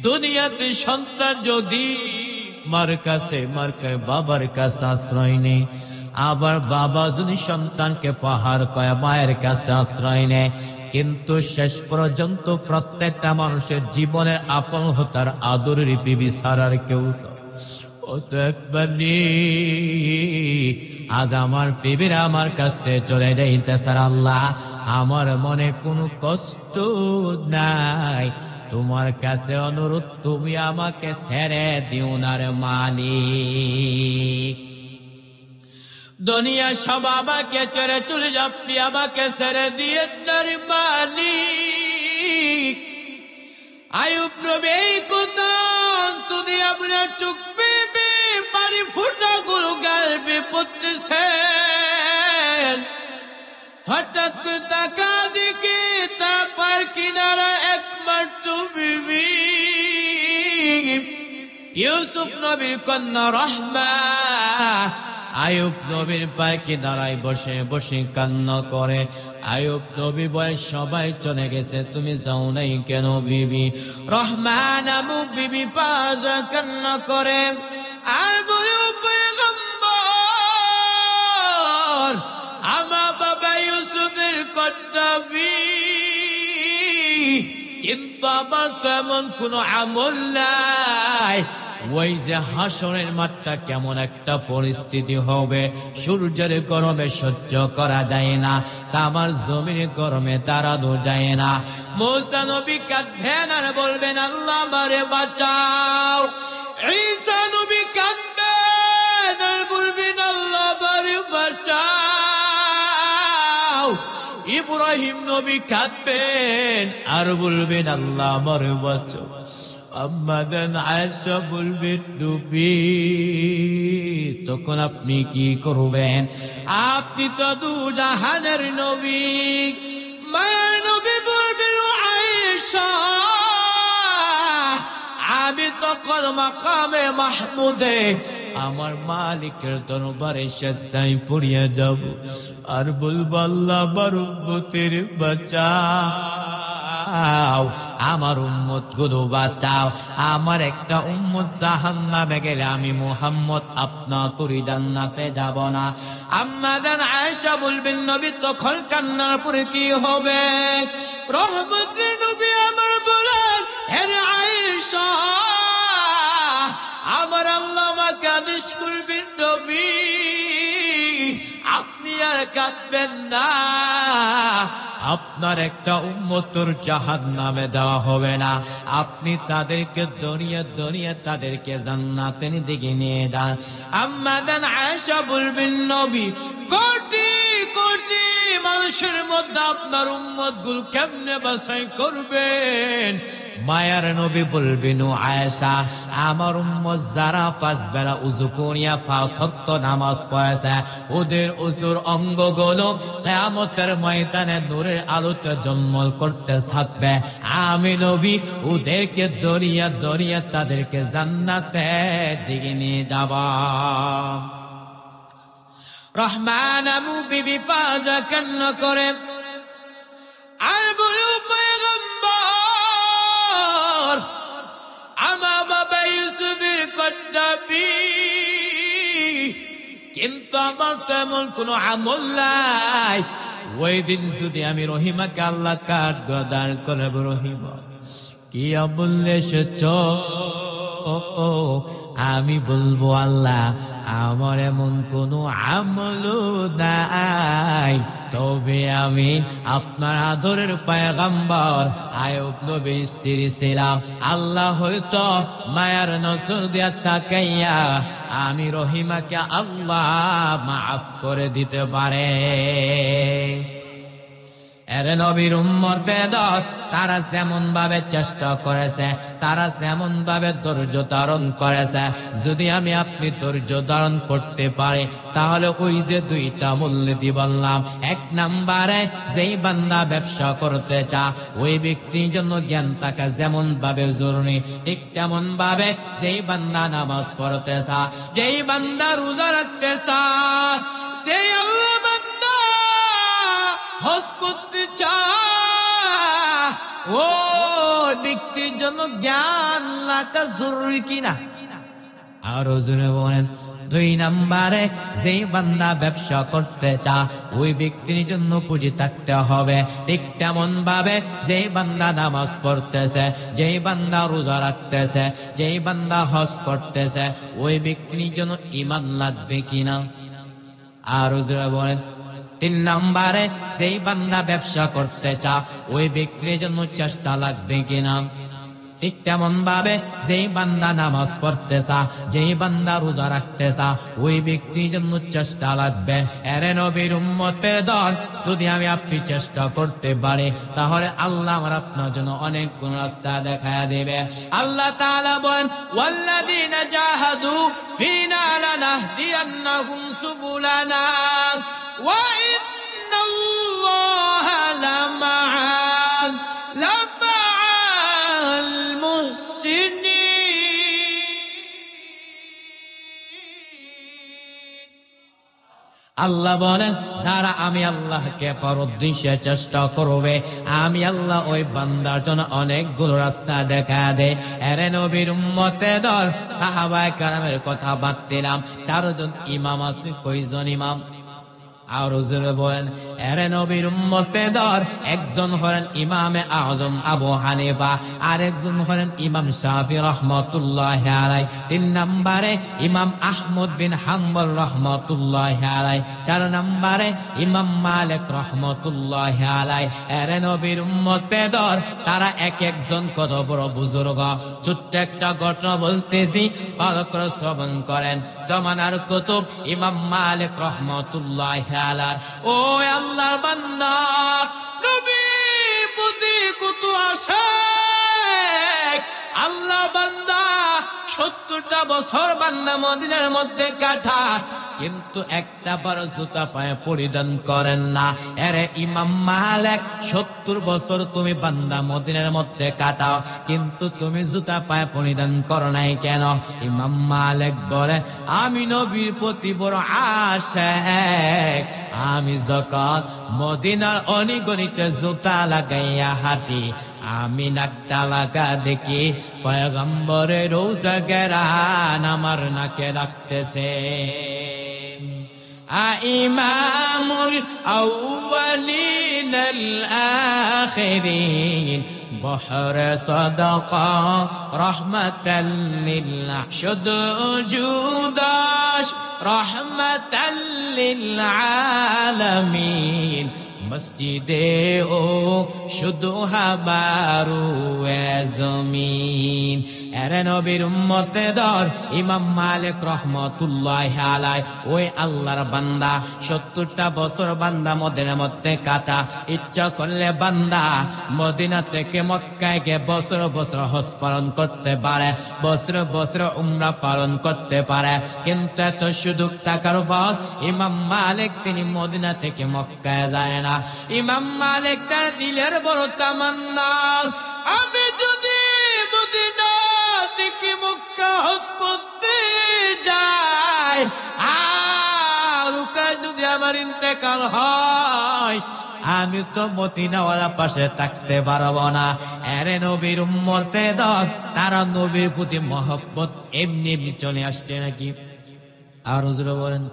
দুনিয়াতে সন্তান যদি মার কাছে বাবার কাছে আশ্রয় নেই, আবার বাবা যদি সন্তানকে পাহাড় কয় মায়ের কাছে আশ্রয় নেয়, কিন্তু শেষ পর্যন্ত প্রত্যেকটা মানুষের জীবনের আপন হতার আদরের বিবি ছাড়ার কেউ। আজ আমার বিবিরা আমার কাছ থেকে চলে যাইতেছে, আল্লাহ আমার মনে কোনো কষ্ট নাই, তোমার কাছে অনুরোধ তুমি আমাকে ছেড়ে দিও না রে মালিক। দুনিয়া সব আমাকে ছেড়ে চলে যাও, আপনি আমাকে ছেড়ে দিয়ে না রে মালিক। আয়ুব নবী এই কথা তুমি আপনার চোখ বেবে পানি ফুটা গুলো গালবে পড়তেছেন। হঠাৎ করে তাকা দেখে তারপর কিনারা একমাত্র বিবি ইউসুফ নবীর কন্যা রহমা। আয়ুব নবীর পায়ে কিনারায় বসে বসে কান্না করে। আয়ুব নবী বলে সবাই চলে গেছে, তুমি যাও নাই কেন বিবি? রহমান নামক বিবি পাজা কান্না করে আর বলে, পয়গম্বর আমার বাবা ইউসুফের কন্যা, কিন্তু আমার তেমন কোনো আমল নাই। ওই যে হাসরের মাঠটা কেমন একটা পরিস্থিতি হবে, সূর্যের গরমে সহ্য করা যায় না, তামার জমির গরমে দাঁড়ানো যায় না। মুসা নবী কাঁদবেন আর বলবেন, আল্লাহ আমারে বাঁচাও। ঈসা নবী কাঁদবেন আর বলবেন, আল্লাহ আমারে বাঁচাও। ইব্রাহিম নবী কাঁদবেন আর বলবেন, আল্লাহ আমারে বাঁচাও। আম্মাদান আয়েশা বলবেন, নবী তখন আপনি কি করবেন? আপনি তো দুজাহানের নবী। মায়ের নবী বলবেন, আয়েশা আমি তখন মাকামে মাহমুদে আমার মালিকের দরবারে সেজদায় পড়িয়া যাব আর বলবো, আল্লাহ আমার উম্মতের বাঁচাও, আমার উম্মত গুলো বাঁচাও। আমার একটা উম্মত জাহান্নামে গেলে আমি মুহাম্মদ আপনার তরি জান্নাতে যাব না। আম্মাদান আয়েশা বলবেন, নবী তখন কান্নার পরে কি হবে? রহমতের নবী আমার বলেন, হে আয়েশা আমার আল্লাহ আমাকে আদেশ করবেন, নবী আপনি আর কাঁদবেন না, আপনার একটা উম্মতর জাহান্নামে দেওয়া হবে না। আপনি তাদেরকে দুনিয়া তাদেরকে জান্নাতের দিকে নিয়ে যান। আম্মা জান আয়েশা বলবেন, নবী কোটি কোটি মানুষের মধ্যে আপনার উম্মত গুলো কেমনে বাছাই করবেন? মায়ার নবী বলবেন, ও আয়েশা, আমার উম্মত যারা 5 বেলা উযু করিয়া 5 ওয়াক্ত নামাজ পড়েছে, ওদের উযুর অঙ্গগুলো কিয়ামতের ময়দানে নূরের আলোতে ঝলমল করতে থাকবে। আমি নবী ওদেরকে দুনিয়া তাদেরকে জান্নাতের দিকে নিয়ে যাব। রহমান আবু বিবি পাজা কান্না করে আর বলে, পয়গম্বর, আমার বাবা ইউসুফের কদ্দাবি, কিন্তু আমার তো এমন কোন আমল নাই। ওই দিন যদি আমি রহিমাকে আল্লাহ কাঠ গদার করব, রহিমা কি আমল এসেছ? আমি বলবো, আল্লাহ আমার এমন কোন আমল নাই, তবে আমি আপনার আদরের পয়গম্বর আয়ুব নবীর স্ত্রী ছিলাম। আল্লাহ হয়তো মায়ার নজর দিয়া তাকাইয়া আমি রহিমাকে আল্লাহ মাফ করে দিতে পারে। এর নবীর উম্মতের তারা যেমন ভাবে চেষ্টা করেছে, তারা যেমন ভাবে ধৈর্য ধারণ করেছে, যদি আমি আপনি ধৈর্য ধারণ করতে পারি, তাহলে ওই যে 2টা মূলনীতি বললাম, 1 নম্বরে যেই বান্দা ব্যবসা করতে চা, ওই ব্যক্তির জন্য জ্ঞান থাকা যেমন ভাবে জরুরি, ঠিক তেমন ভাবে যেই বান্দা নামাজ পড়তে চা, যেই বান্দা রোজা রাখতে চা, যেই আল্লাহ বান্দা হজ করতে চা, ও ব্যক্তির জন্য জ্ঞান লাগা জরুরি কিনা? আরো জনে বলেন, 2 নম্বরে যেই বান্দা ব্যবসা করতে চা, ওই ব্যক্তির জন্য পুঁজি থাকতে হবে, ঠিক তেমন ভাবে যেই বান্দা নামাজ পড়তেছে, যেই বান্দা রোজা রাখতেছে, যেই বান্দা হজ করতেছে, ওই ব্যক্তির জন্য ঈমান লাগবে কিনা? আরো জনে বলেন, 3 নম্বরে যেই বান্দা ব্যবসা করতে চা, ওই ব্যক্তির জন্য চেষ্টা লাগবে কিনা? ঠিক তেমন ভাবে যেই বান্দা নামাজ পড়তে চা, যেই বান্দা রোজা রাখতে চা, ওই ব্যক্তির জন্য চেষ্টা লাগবে। এর নবীর উম্মতের দল, যদি আমি আপনি চেষ্টা করতে পারি, তাহলে আল্লাহ আমার আপনার জন্য অনেক কোন রাস্তা দেখায়া দেবে। আল্লাহ তাআলা বলেন, ওয়াল্লাযীনা জাহাদু ফীনা লানাহদিয়ান্নাহুম সুবুলানা ওয়া ইন্নাল্লাহা লামা'আল আল্লাহ বলেন, যারা আমি আল্লাহকে পরোদ্দেশ্যে চেষ্টা করবে, আমি আল্লাহ ওই বান্দার জন্য অনেকগুলো রাস্তা দেখা দে। এরে নবীর উম্মতের দল, সাহাবায়ে কেরামের কথা বাদ দিলাম, 4 জন ইমাম আছে। কয়জন ইমাম? আর জোরে বলেন, এরে নবীর উম্মতের দল, একজন হলেন ইমামে আযম আবু হানিফা, আর একজন হলেন ইমাম শাফি রাহমাতুল্লাহি আলাইহি, 3 নম্বরে ইমাম আহমদ বিন হাম্বল রাহমাতুল্লাহি আলাইহি, 4 নম্বরে ইমাম মালিক রাহমাতুল্লাহি আলাইহি। এরে নবীর উম্মতের দল, তারা এক একজন কত বড় বুজুর্গ। ছোট্ট একটা ঘটনা বলতেছি, ভালো করে শ্রবণ করেন। জামানার কুতুব ইমাম মালিক রাহমাতুল্লাহি ও আল্লাহর বান্দা, নবীর প্রতি কত আশা। আল্লাহ বান্দা 70টা বছর বান্দা মদিনার মধ্যে কাটা, কিন্তু একটা বার জুতা পায়ে পরিধান করেন না। এরে ইমাম মালিক, 70 বছর তুমি বান্দা মদিনার মধ্যে কাটাও, কিন্তু তুমি জুতা পায়ে পরিধান করো নাই কেন? ইমাম মালিক বলে, আমি নবীর প্রতি বড় আশিক। আমি যখন মদিনার অলিগলিত জুতা লাগাইয়া হাঁটি, আমি নাকটা লাগা দেখি পয়গম্বরের রওজা গেরান আমার নাকে লাগতেছে। ইমামুল আউয়ালিন আল আখিরিন বহরে সাদাকা রাহমাতাল লিল শুধু জুদাশ রাহমাতাল লিল আলামিন মসজিদে ও শুধু হাবারু এ জমিন। এরে নবীর উম্মতে দর ইমাম মালিক রহমতুল্লাহ আলাইহি ওই আল্লাহর বান্দা 70টা বছর বান্দা মদিনার মধ্যে কাটা। ইচ্ছা করলে বান্দা মদিনা থেকে মক্কায় গিয়ে বছর বছর হজ পালন করতে পারে, বছর বছর উমরা পালন করতে পারে, কিন্তু এত সুযোগ থাকার পর ইমাম মালিক তিনি মদিনা থেকে মক্কায় যায় না। ইমাম মালিক তার দিলের বড় তামান্না, আমি যদি মদিনা থেকে মক্কা হজ করতে যাই আর ওখানে যদি আমার ইন্তেকাল হয় আমি তো মদিনাওয়ালা পাশে থাকতে পারবো না। এরে নবীর উম্মতে দর তারা নবীর প্রতি মহব্বত এমনি এমনি চলে আসছে নাকি? আর হুজুর বলেন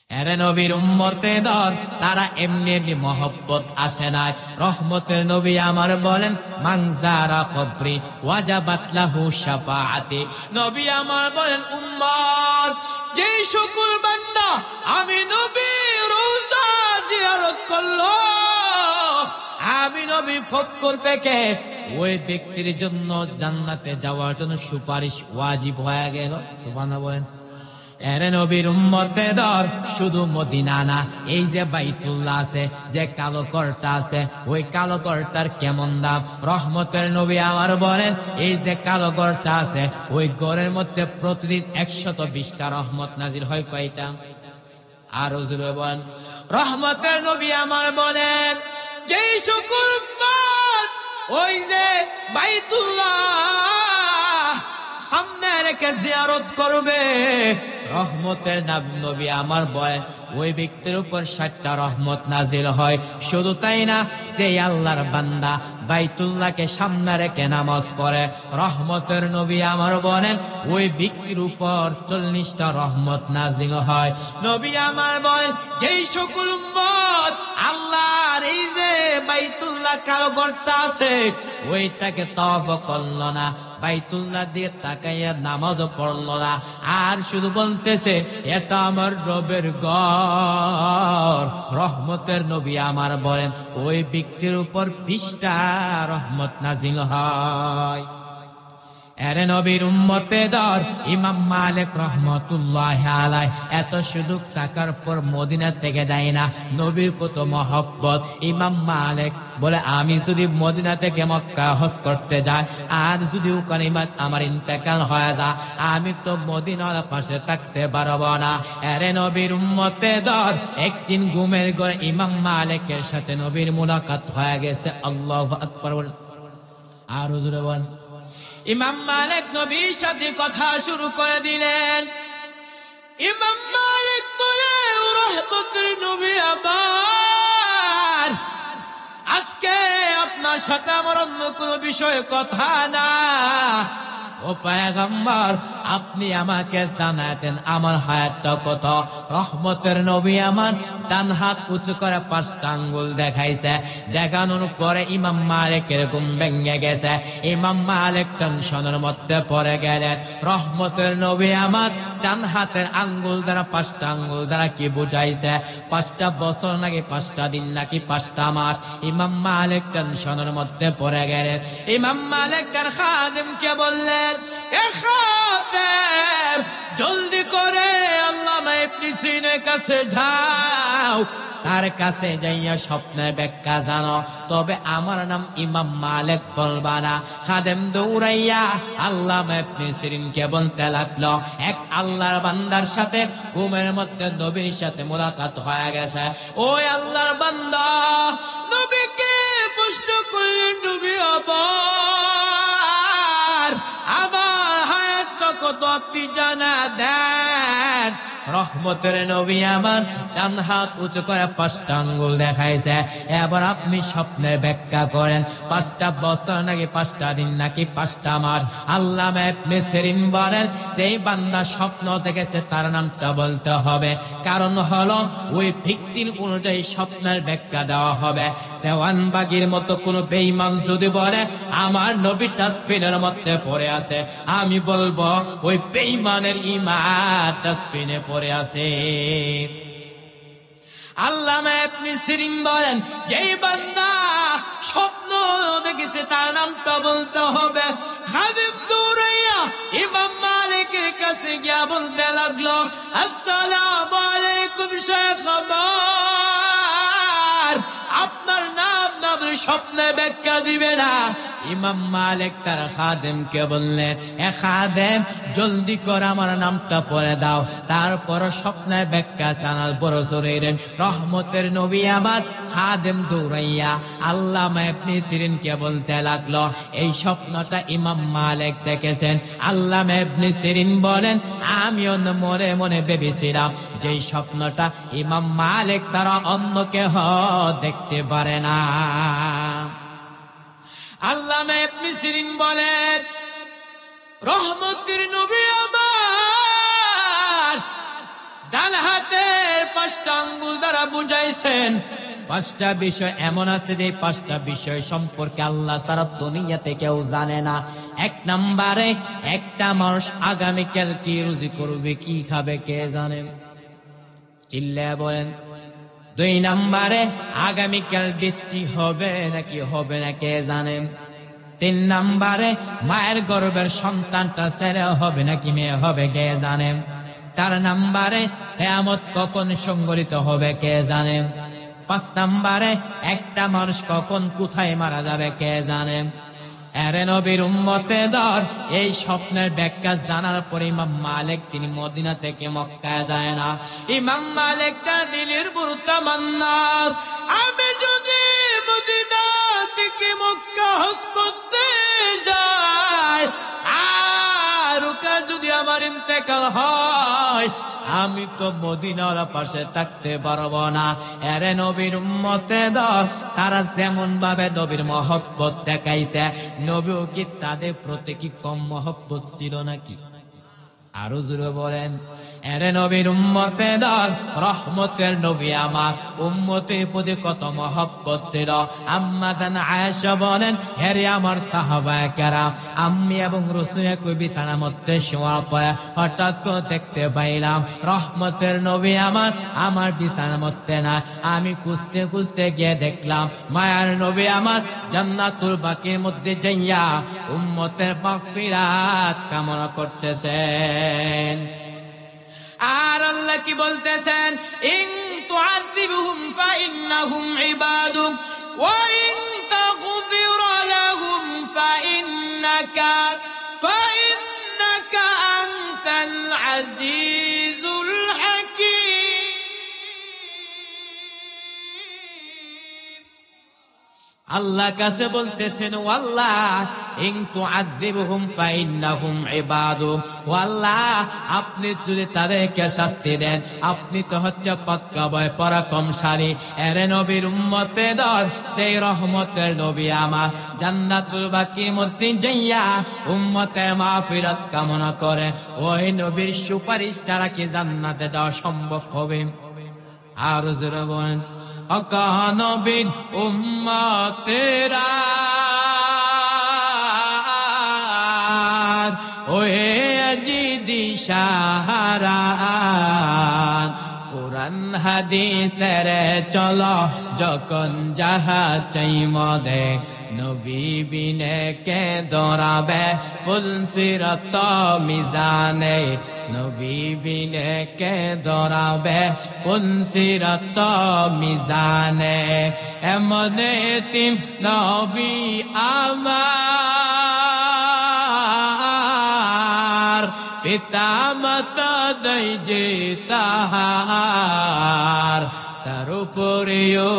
এরে নবীর উম্মতে দর তারা এমনি এমনি মহব্বত আসে না। রহমতের নবী আমার বলেন মানজারা কবরি ওয়াজাবাত লাহু শাফাআতি। নবী আমার বলেন উম্মত যে সকল বান্দা আমি নবী রওজা জিয়ারত করলো আমি নবী পক্ষ থেকে ওই ব্যক্তির জন্য জান্নাতে যাওয়ার জন্য সুপারিশ ওয়াজিব হয়ে গেল। সুবহানাল্লাহ বলেন। এরে নবীর উম্মতে দর শুধু মদিনা না, এই যে বাইতুল্লাহ আছে, যে কালো করটা আছে, ওই কালো করটার কেমন দাম? রহমতের নবী আমার বলেন এই যে কালো গড়টা আছে ওই গড়ের মধ্যে প্রতিদিন 120টা রহমত নাজিল হয়। কয়টা? আর হুজুর বলেন রহমতের নবী আমার বলেন যে সকল ওই যে বাইতুল্লাহ সামনে রেখে জিয়ারত করবে রহমতের নবী আমার বলেন ওই ব্যক্তির উপর 60টা রহমত নাজিল হয়। শুধু তাই না, যে আল্লাহর বান্দা বাইতুল্লাহকে সামনে রেখে নামাজ পড়ে রহমতের নবী আমার বলেন ওই ব্যক্তির উপর 40টা রহমত নাজিল হয়। নবী আমার বলেন যেই সকল উম্মত আল্লাহর এই যে বাইতুল্লাহ কালো ঘরটা আছে ওইটাকে তওয়াফ করলো না, বাইতুল্লাহ দিয়ে তাকাইয়া নামাজও পড়লো না, আর শুধু বলতেছে এটা আমার রবের ঘর, রহমতের নবী আমার বলেন ওই ব্যক্তির উপর 20টা রহমত নাজিল হয়। এরে নবীর উম্মতে দর ইমাম মালিক রহমতুল্লাহ আলাইহি এত সুযোগ থাকার পর মদিনা থেকে যায় না, নবীর কত মহব্বত। ইমাম মালিক বলে আমি যদি মদিনা থেকে মক্কা হজ করতে যাই আর যদি ওখানে আমার ইন্তেকাল হয়ে যায় আমি তো মদিনার পাশে থাকতে পারবো না। এরে নবীর উম্মতে দর একদিন ঘুমের ঘরে ইমাম মালিকের সাথে নবীর মুলাকাত হয়ে গেছে। আল্লাহু আকবার। আর হুজুর বলেন ইমাম মালিক নবীর সাথে কথা শুরু করে দিলেন। ইমাম মালিক বলে ও রহমতের নবী আমার আজকে আপনার সাথে আমার অন্য কোনো বিষয়ে কথা না, ও পয়গম্বর আপনি আমাকে জানাতেন আমার হায়াতটা কত। রহমতের নবী আমার ডান হাত উঁচু করে 5টা আঙ্গুল দেখাইছে, দেখানোর পরে ইমাম মালিকের ঘুম ভেঙে গেছে। ইমাম মালিক টেনশনের মধ্যে পড়ে গেলেন। রহমতের নবী আমার ডান হাতের আঙ্গুল দ্বারা 5টা আঙ্গুল দ্বারা কি বুঝাইছে? 5টা বছর নাকি 5টা দিন নাকি 5টা মাস? ইমাম মালিক টেনশনের মধ্যে পড়ে গেলেন। ইমাম মালিক তার খাদেমকে বললেন এ খাদেম জলদি করে আল্লামা ইবনে সিনার কাছে যাও, তার কাছে যাইয়া স্বপ্নের ব্যাখ্যা জানো, তবে আমার নাম ইমাম মালিক বলবা না। খাদেম দৌড়াইয়া আল্লামা ইবনে সিরিনকে বলতে লাগলো এক আল্লাহর বান্দার সাথে ঘুমের মধ্যে নবীর সাথে মুলাকাত হয়ে গেছে। ওই আল্লাহর বান্দা নবীকে প্রশ্ন করলেন নবী আমার হায়াতটা কত আপনি জানা দেন। রহমতের নবী আমার ডান হাত উঁচু করে 5টা আঙ্গুল দেখাইছে। এবার আপনি স্বপ্নে ব্যাখ্যা করেন 5টা বছর নাকি 5টা দিন নাকি 5টা মাস? আল্লামা ইবনে সিরিন বলেন সেই বান্দা স্বপ্ন দেখেছে তার নামটা বলতে হবে, কারণ হলো ওই ভিত্তির অনুযায়ী স্বপ্নের ব্যাখ্যা দেওয়া হবে। দেওয়ানবাগির মতো কোন বেঈমান যদি বলে আমার নবী ডাস্টবিনের মধ্যে পড়ে আছে, আমি বলবো ওই বেঈমানের ঈমান ডাস্টবিনে পড়ে আছে। আল্লামা ইবনে সিরিন বলেন, যেই বান্দা স্বপ্ন দেখেছে তার নামটা বলতে হবে। খাদিম দৌড়াইয়া ইমাম মালিকের কাছে গিয়া বলতে লাগলো, আসসালামু আলাইকুম শাইখ, আপনার নাম স্বপ্নে ব্যাখ্যা দিবে না। ইমাম মালিক তার খাদেমকে বললেন, এ খাদেম, জলদি করে আমার নামটা পড়ে দাও, তারপর স্বপ্নে ব্যাখ্যা জানার বড় শরীরে রহমতের নবী আমার খাদেম দৌড়াইয়া আল্লামা ইবনে সিরিনকে বলতে লাগলো, এই স্বপ্নটা ইমাম মালিক দেখেছেন। আল্লামা ইবনে সিরিন বলেন, আমিও মনে মনে ভেবেছিলাম যে স্বপ্নটা ইমাম মালিক ছাড়া অন্য কেহ দেখতে পারে না। আল্লামা ইবনে সিরিন বলেন, রহমতের নবী আমার ডান হাতের 5টা আঙ্গুল দ্বারা বুঝাইছেন 5টা বিষয় এমন আছে যে 5টা বিষয় সম্পর্কে আল্লাহ ছাড়া দুনিয়াতে কেউ জানে না। 1 নম্বরে, একটা মানুষ আগামীকাল কি রুজি করবে, কি খাবে, কে জানে? চিল্লায়া বলেন। 2 নম্বরে, আগামীকাল বৃষ্টি হবে নাকি হবে না, কে জানেন? 3 নম্বরে, মায়ের গর্ভের সন্তানটা ছেলে হবে নাকি মেয়ে হবে, কে জানেন? 4 নম্বরে, কিয়ামত কখন সংঘটিত হবে, কে জানেন? 5 নম্বরে, একটা মানুষ কখন কোথায় মারা যাবে, কে জানেন? আরে নবীর উম্মতের এই স্বপ্নের ব্যাখ্যা জানার পর ইমাম মালিক তিনি মদিনা থেকে মক্কায় যায় না। ইমাম মালিক তার দিলের বড় তামান্না, আমি যদি মদিনা থেকে মক্কা হজ করতে যাই আর ওখানে যদি আমার ইন্তেকাল হয়, আমি তো মদিনার পাশে থাকতে পারবো না। এরে নবীর উম্মতের তারা যেমন ভাবে নবীর মহব্বত দেখাইছে, নবীও কি তাদের প্রতি কি কম মহব্বত ছিল নাকি? আরো জোরে বলেন। এরে নবীর উম্মতের রহমতের নবী আমার উম্মতের প্রতি কত মহব্বত ছিল। আম্মা জান আয়েশা বলেন, হেরে আমার সাহাবায়ে কেরাম, আমি এবং রাসূল কই বিছানার মধ্যে শোয়া পড়ে হঠাৎ করে দেখতে পাইলাম রহমতের নবী আমার বিছানার মধ্যে না। আমি খুঁজতে খুঁজতে গিয়ে দেখলাম মায়ার নবী আমার জান্নাতুল বাকির মধ্যে যাইয়া উম্মতের মাগফিরাত কামনা করতেছেন। আর আল্লাহ কি বলতেছেন, ইন তুআযিবহুম ফাইন্নাহুম ইবাদুক ওয়া ইন তাগফির লাহুম ফাইন্নাকা আনতাল আজিজুল হাকীম। আল্লাহ কাছে বলতেছেন, ও আল্লাহ, ইন তুআযিবহুম ফাইন্নাহুম ইবাদুক, ও আল্লাহ, আপনি যদি তাদেরকে শাস্তি দেন, আপনি তো হচ্ছে পাক্কা ভয় পরাক্রমশালী। এরে নবীর উম্মতের সেই রহমতের নবী আমার জান্নাতুল বাকির মধ্যে যাইয়া উম্মতের মাগফিরাত কামনা করে, ওই নবীর সুপারিশ ছাড়া কি জান্নাতে যাওয়া সম্ভব হবে? আর জোরে বলেন, নবীর উম্মতেরা ওহে আজিদি সাহারা, কুরআন হাদিসের চলো যখন যাহা চাই মদে, নবী বিনে কে দরাবে ফুল সিরাত মিজানে, নবী বিনে কে দরাবে ফুল সিরাত মিজানে। এমন এতিম নবী আমার, পিতা মাতা দই যে তাহার, তার উপরেও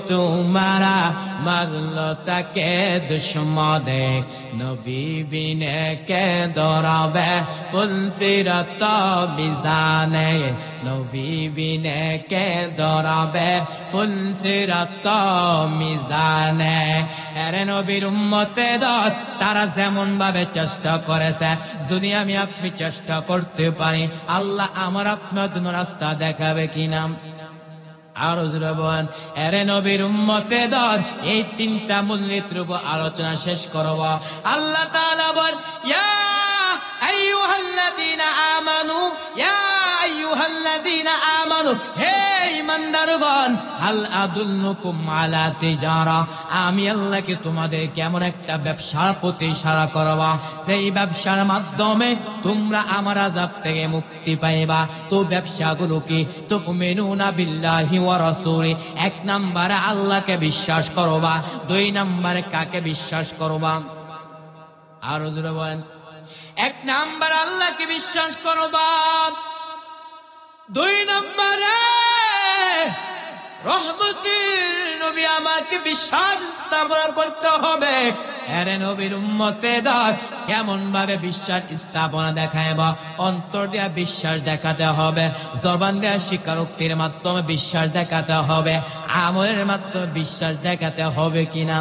তোমারা মারল তাকে দুশ্মনে, নবী বিনে কে দরাবে ফুল সিরাত মিজানে, নবী বিনে কে দরাবে ফুল সিরাত মিজানে। এরে নবীর উম্মতের তারা যেমন ভাবে চেষ্টা করেছে, যদি আমি আপনি চেষ্টা করতে পারি, আল্লাহ আমার আপনার জন্য রাস্তা দেখাবে কিনা? আরো জোরে বলেন। এরে নবীর উম্মতের এই 3টা মূলনীতির উপর আলোচনা শেষ করব। আল্লাহ তাআলা বলেন, ইয়া আইয়ুহাল্লাযীনা আমানু, ইয়া আইয়ুহাল্লাযীনা আইয়ুহাল্লাযীনা আমানু, হে ঈমানদারগণ, হাল আদুল্লুকুম আলা তিজারা, আমি আল্লাহকে তোমাদের কেমন একটা ব্যবসার প্রতি ইশারা করবা, সেই ব্যবসার মাধ্যমে তোমরা আমার আযাব থেকে মুক্তি পাইবা। তো ব্যবসাগুলো কি? তুমিনুনা বিল্লাহি ওয়া রাসূলি, এক নম্বরে আল্লাহকে বিশ্বাস করবা, দুই নম্বরে কাকে বিশ্বাস করবা? আরো জোরে বলেন। এক নাম্বার আল্লাহকে বিশ্বাস করবা, দুই নম্বরে রহমতের নবী আমাকে বিশ্বাস স্থাপন করতে হবে। আরে নবীর উম্মতেদের কেমন ভাবে বিশ্বাস স্থাপনা দেখায়? অন্তর দিয়া বিশ্বাস দেখাতে হবে, জবান দিয়া স্বীকারোক্তির মাধ্যমে বিশ্বাস দেখাতে হবে, আমলের মাধ্যমে বিশ্বাস দেখাতে হবে কিনা?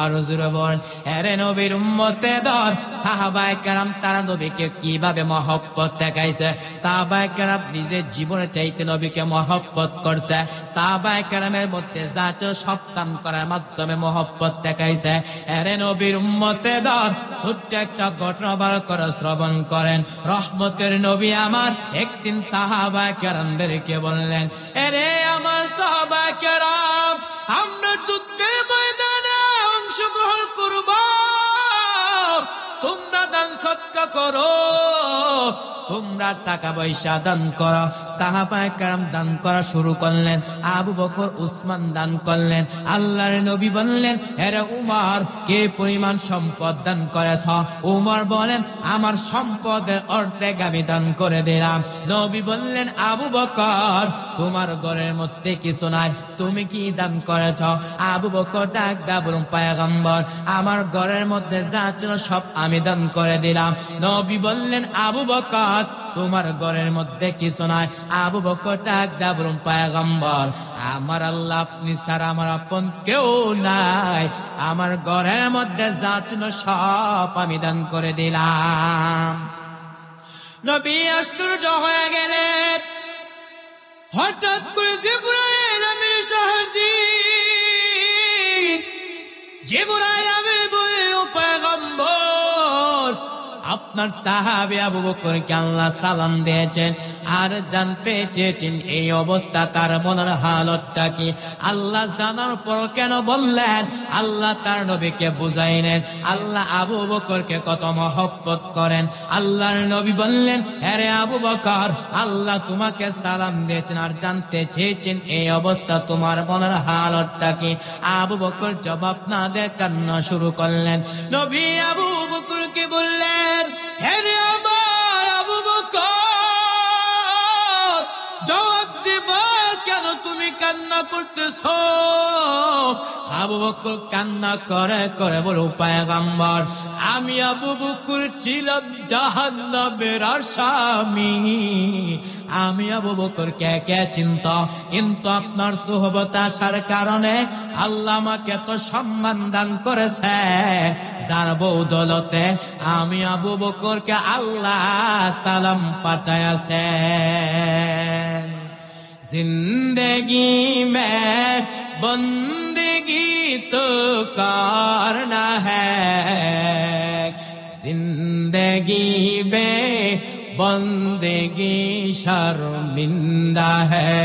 আরো জোরে বল। আরে নবীর উম্মতেদের সাহাবায়ে কেরাম তারা নবীকে কিভাবে মহব্বত দেখাইছে? সাহাবায়ে কেরাম নিজের জীবনে চাইতে নবীকে মহব্বত করছে। সাহাবায়ে কেরামের মধ্যে যা ছিল সব কাম করার মাধ্যমে মহব্বত দেখাইছে। আরে নবীর উম্মতেদের ছোট্ট একটা ঘটনা বার করে শ্রবণ করেন। রহমতের নবী আমার একদিন সাহাবায়ে কেরামদেরকে বললেন, আরে আমার সাহাবায়ে কেরাম, আমরা যুদ্ধের ময়দানে অংশগ্রহণ করব, তোমরা দান সদকা করো, তোমরা টাকা পয়সা দান করো। সাহাবায়ে কেরাম দান করা শুরু করলেন। আবু বকর, উসমান দান করলেন। আল্লাহর নবী বললেন, এরে উমর, কে পরিমাণ সম্পদ দান করেছ? উমর বলেন, আমার সম্পদের অর্ধেক আমি দান করে দিলাম। নবী বললেন, আবু বকর, তোমার ঘরের মধ্যে কিছু নাই, তুমি কি দান করেছ? আবু বকর ডাক দা বলুন, পয়গম্বর, আমার ঘরের মধ্যে যা ছিল সব আমি দান করে দিলাম। নবী বললেন, আবু বকর, তোমার ঘরের মধ্যে কিছু নাই। আবু বকর ডাক দা বলুন, পয়গম্বর, আমার আল্লাহ আপনি ছাড়া আমার আপন কেউ নাই, আমার ঘরের মধ্যে যা ছিল সব আমি দান করে দিলাম। নবী আশ্চর্য হয়ে গেলেন। হঠাৎ করে জিবরাইল আমির সাহায্যে, জিবরাইল আমির বলেন, ও পয়গম্বর, আপনার সাহাবী আবু বকরকে আল্লাহ সালাম দিয়েছেন আর জানতে চেয়েছেন এই অবস্থা তার মনের হালতটা কি। আল্লাহ জানার পর কেন বললেন? আল্লাহ তার নবীকে বুঝাইলেন আল্লাহ আবু বকরকে কত মহব্বত করেন। আল্লাহর নবী বললেন, আরে আবু বকর, আল্লাহ তোমাকে সালাম দিয়েছেন আর জানতে চেয়েছেন এই অবস্থা তোমার মনের হালতটা কি। আবু বকর জবাব না দিয়ে কান্না শুরু করলেন। নবী আবু বকরকে বললেন, হে আমার আবু বকর, জবাব দিবা কেন, তুমি কান্না করতেছ? আবু বকর কান্না করে করে বলে, পয়গম্বর, আমি আবু বকর ছিলাম জাহান্নামের আসামি। আমি আবু বকর কে কে চিনত, কিন্তু আপনার সুহবত আসার কারণে আল্লাহ আমাকে এত সম্মান দান করেছে, যার বদৌলতে আমি আবু বকরকে আল্লাহ সালাম পাঠাইছে। जिंदगी में बंदगी तो करना है, जिंदगी में बंदगी शर्मिंदा है,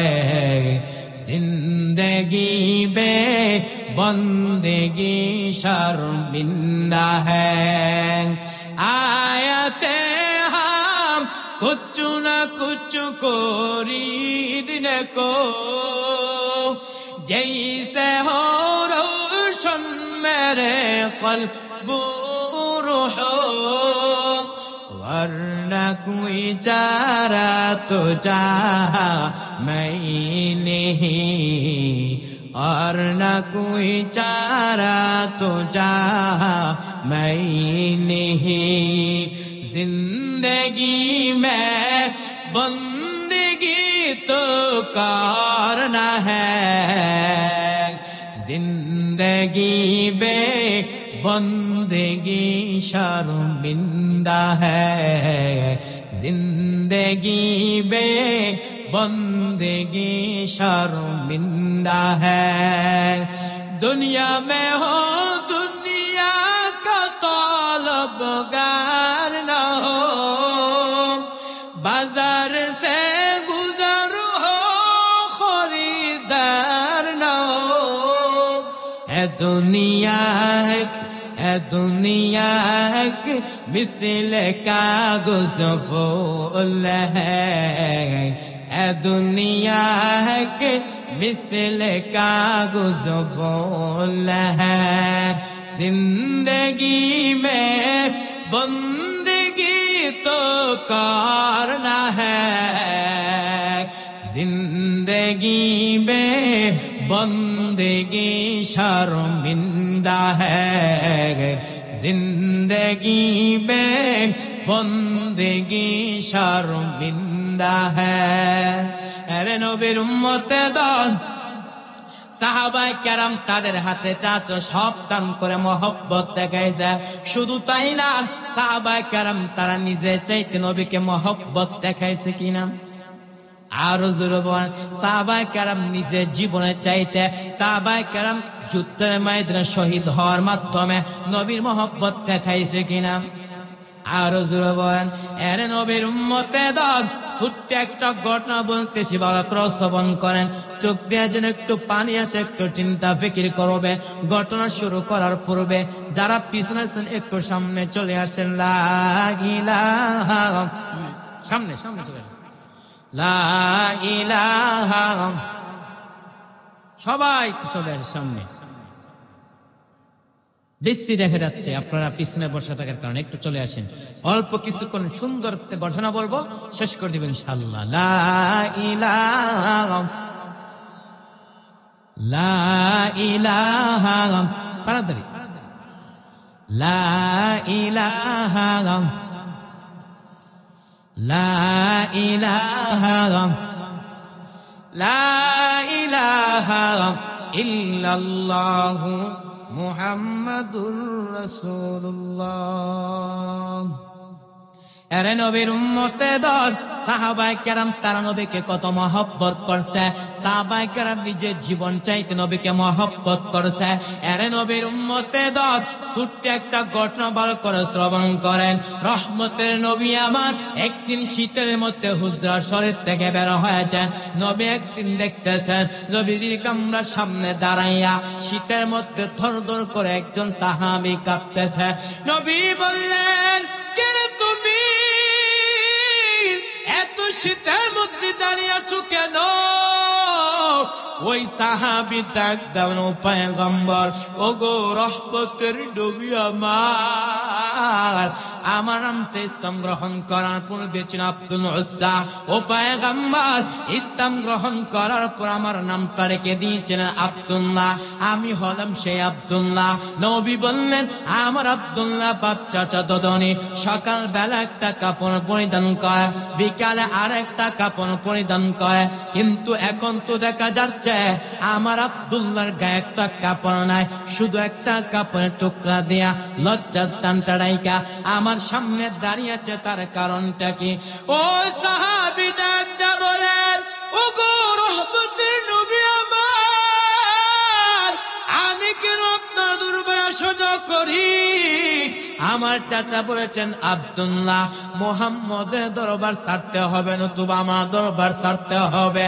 जिंदगी में बंदगी शर्मिंदा है। आयते हम कुछ न कुछ खरीदने को, जैसे हो रोशन मेरे क़ल्ब रूह, वरना कोई चारा तो चाहा मैं नहीं, और न कोई चारा तो चाहा मैं नहीं। जिंदगी में बंदगी तो करना है, जिंदगी में बंदगी शर्मिंदा है, जिंदगी में बंदगी शर्मिंदा है। दुनिया में हो दुनिया का तलबगार न हो, बाजार से दुनिया मिसल कागज फूल है, ए दुनिया के मिसल कागज फूल है। जिंदगी में बंदगी तो करना है, जिंदगी में बंदगी शर्मिंदा है, जिंदगी में बंदगी शर्मिंदा है। अरे नबीर उम्मते दल সাহাবায়ে কেরাম তাদের হাতে চাচো সব দান করে মহব্বত দেখাইছে। শুধু তাই না, সাহাবায়ে কেরাম তারা নিজে চাইতে নবীকে মহব্বত দেখাইছে কিনা? আরো জোরে বলেন। সাহাবায়ে কেরাম নিজে জীবনে চাইতে, সাহাবায়ে কেরাম যুদ্ধের ময়দানে শহীদ হওয়ার মাধ্যমে নবীর মহব্বত দেখাইছে কিনা? আরো জোরে বলেন। এর নবীর উম্মতে দল ছোট্ট একটা ঘটনা বলতেছি, ভালো করে শ্রবণ করেন। চোখ দিয়ে যেন একটু পানি আসে, একটু চিন্তা ফিকির করবে। ঘটনা শুরু করার পূর্বে যারা পিছনে আছেন একটু সামনে চলে আসেন। লা ইলাহা, সামনে সামনে চলে আসেন। লা ইলাহা, সবাই চলে আসে সামনে। দৃষ্টি দেখা যাচ্ছে আপনারা পিছনে বসে থাকার কারণে একটু চলে আসেন। অল্প কিছুক্ষণ সুন্দর ঘটনা বলবো, শেষ করে দিবেন ইনশাআল্লাহ। লা ইলাহা, লা ইলাহা, তাড়াতাড়ি। লা ইলাহা, লা ইলাহা, লা ইলাহা ইল্লাল্লাহু মুহাম্মাদুর রাসূলুল্লাহ। এরে নবীর উম্মতে দল সাহাবায়ে কেরাম তারা নবীকে কত মহব্বত করছে, সাহাবায়ে কেরাম নিজের জীবন চাইতে নবীকে মহব্বত করছে। এরে নবীর উম্মতে দল ছোট্ট একটা ঘটনা ভালো করে শ্রবণ করেন। রহমতের নবী আমার একদিন শীতের মধ্যে হুজরা শরীর থেকে বের হয়েছেন। নবী একদিন দেখতেছেন নবীজির কামরার সামনে দাঁড়াইয়া শীতের মধ্যে থরথর করে একজন সাহাবী কাঁপতেছে। নবী বললেন, কে রে তুমি? এত শীতের মধ্যে দাঁড়িয়ে আছো কেন? ওই সাহাবী ডাক দেন, ও পয়গম্বর, ওগো রহমতের নবী আমার নাম তো ইসলাম গ্রহণ করার পূর্বে ছিল আব্দুল উজ্জা। ও পয়গম্বর, ইসলাম গ্রহণ করার পর আমার নামটা রেখে দিয়েছিলেন আব্দুল্লাহ। আমি হলাম সেই আব্দুল্লাহ। নবী বললেন, আমার আব্দুল্লাহ বাচ্চা চতদনী সকাল বেলা একটা কাপড় পরিধান করে, বিকালে আর একটা কাপড় পরিধান করে, কিন্তু এখন তো দেখা যাচ্ছে আমার আব্দুল্লাহর গায়ে একটা কাপড় নাই, শুধু একটা কাপড়ের টুকরা দিয়া লজ্জাস্থানটা রাইকা আমার সামনে দাঁড়িয়ে আছে। তার কারণটা কি? ও সাহাবী ডাক দিয়া বলেন, ওগো রহমতের নবী আমার, আমি কেন আপনার দুর্বল সহ্য করি? আমার চাচা বলেছেন, আব্দুল্লাহ, মুহাম্মদের দরবার ছাড়তে হবে, নতুবা আমার দরবার ছাড়তে হবে।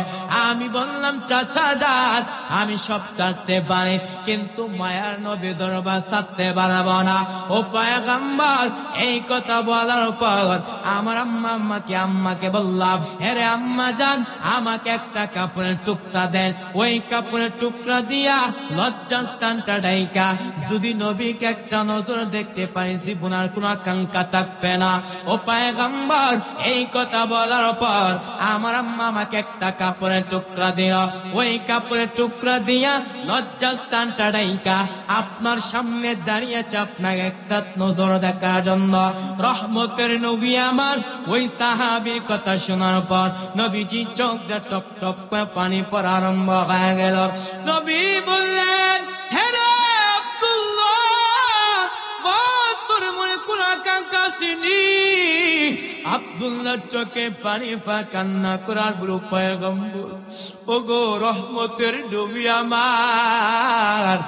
আমি বললাম, চাচা যান, আমি সব ছাড়তে পারি, কিন্তু মায়ার নবী দরবার ছাড়তে পারবো না। ও পয়গম্বর, এই কথা বলার পর আমার আম্মাকে বললাম, হেরে আম্মা যান, আমাকে একটা কাপড়ের টুকরা দেন। ওই কাপড়ের টুকরা দিয়া লজ্জাস্থানটা ঢাইকা যদি নবীকে একটা নজর দেখতে পাই, জীবনের কোন আকাঙ্ক্ষা থাকবে না। ও পয়গম্বর, এই কথা বলার পর আমার আম্মা আমাকে একটা কাপড়ের টুকরা দিল। ওই কাপড়ের টুকরা দিয়া লজ্জাস্থানটা ঢাইকা আপনার সামনে দাঁড়িয়েছে আপনাকে একটা নজর দেখার জন্য। রহমতের নবী আমার ওই সাহাবীর কথা শোনার পর নবীজি চোখ দিয়ে টপ টপ করে পানি পড়া আরম্ভ হয়ে গেল। নবী বললেন, হেরে আব্দুল্লাহ চোখে পানি কান্না করার বড় পয়গম্বর, ওগো রহমতের নবী আমার,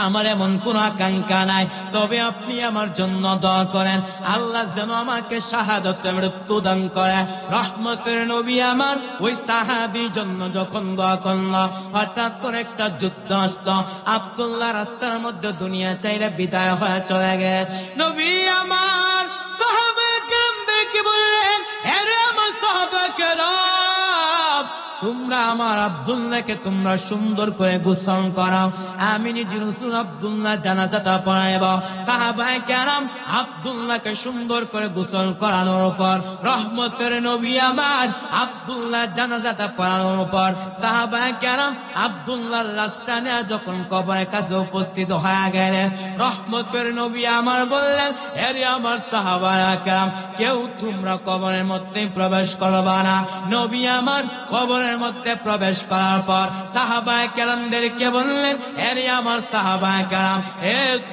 আমার এমন কোন আকাঙ্ক্ষা নাই, তবে আপনি আমার জন্য দোয়া করেন আল্লাহ যেন আমাকে শাহাদাতে মৃত্যু দান করে। রহমতের নবী আমার ওই সাহাবীর জন্য যখন দোয়া করল, হঠাৎ করে একটা যুদ্ধ আসলো। আব্দুল্লাহ রাস্তার মধ্যে দুনিয়া চাইলে বিদায় হয়ে চলে গেছে। নবী আমার সাহাবায়ে কেরামদেরকে বললেন, আরে আমার সাহাবায়ে কেরাম, তোমরা আমার আব্দুল্লাহকে তোমরা সুন্দর করে গোসল করাও, আমি নিজে রাসূল আব্দুল্লাহ জানাজাটা পড়াইব। সাহাবায়ে কেরাম আব্দুল্লাহকে সুন্দর করে গোসল করানোর পর, রহমতের নবী আমার আব্দুল্লাহ জানাজাটা পড়ানোর পর, সাহাবায়ে কেরাম আব্দুল্লাহর লাশটা নিয়ে যখন কবরের কাছে উপস্থিত হয়ে গেলেন, রহমতের নবী আমার বললেন, আরে আমার সাহাবায়ে কেরাম, কেউ তোমরা কবরের মধ্যে প্রবেশ করবা না। নবী আমার কবরের মধ্যে প্রবেশ করার পর সাহাবায়ে কেরামদেরকে বললেন, আরে আমার সাহাবায়ে কেরাম,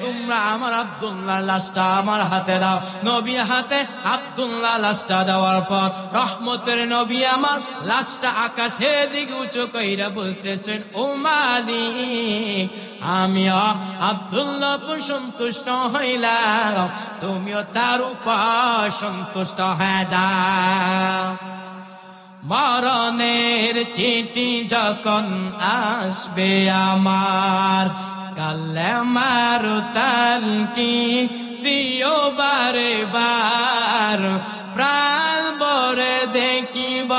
তোমরা আমার আব্দুল্লাহর লাশটা আমার হাতে দাও। নবী হাতে আব্দুল্লাহ লাশটা দেওয়ার পর রহমতের নবী আমার লাশটা আকাশের দিকে উঁচু কইরা বলতেছেন, ও মালিক, আমি আব্দুল্লাহ সন্তুষ্ট হইলাম, তুমিও তার উপর সন্তুষ্ট হয়ে যাও। মরণের চিঠি যখন আসবে আমার, কালেমার তালকিন দিও বারে বার, প্রাণ ভরে দেখিব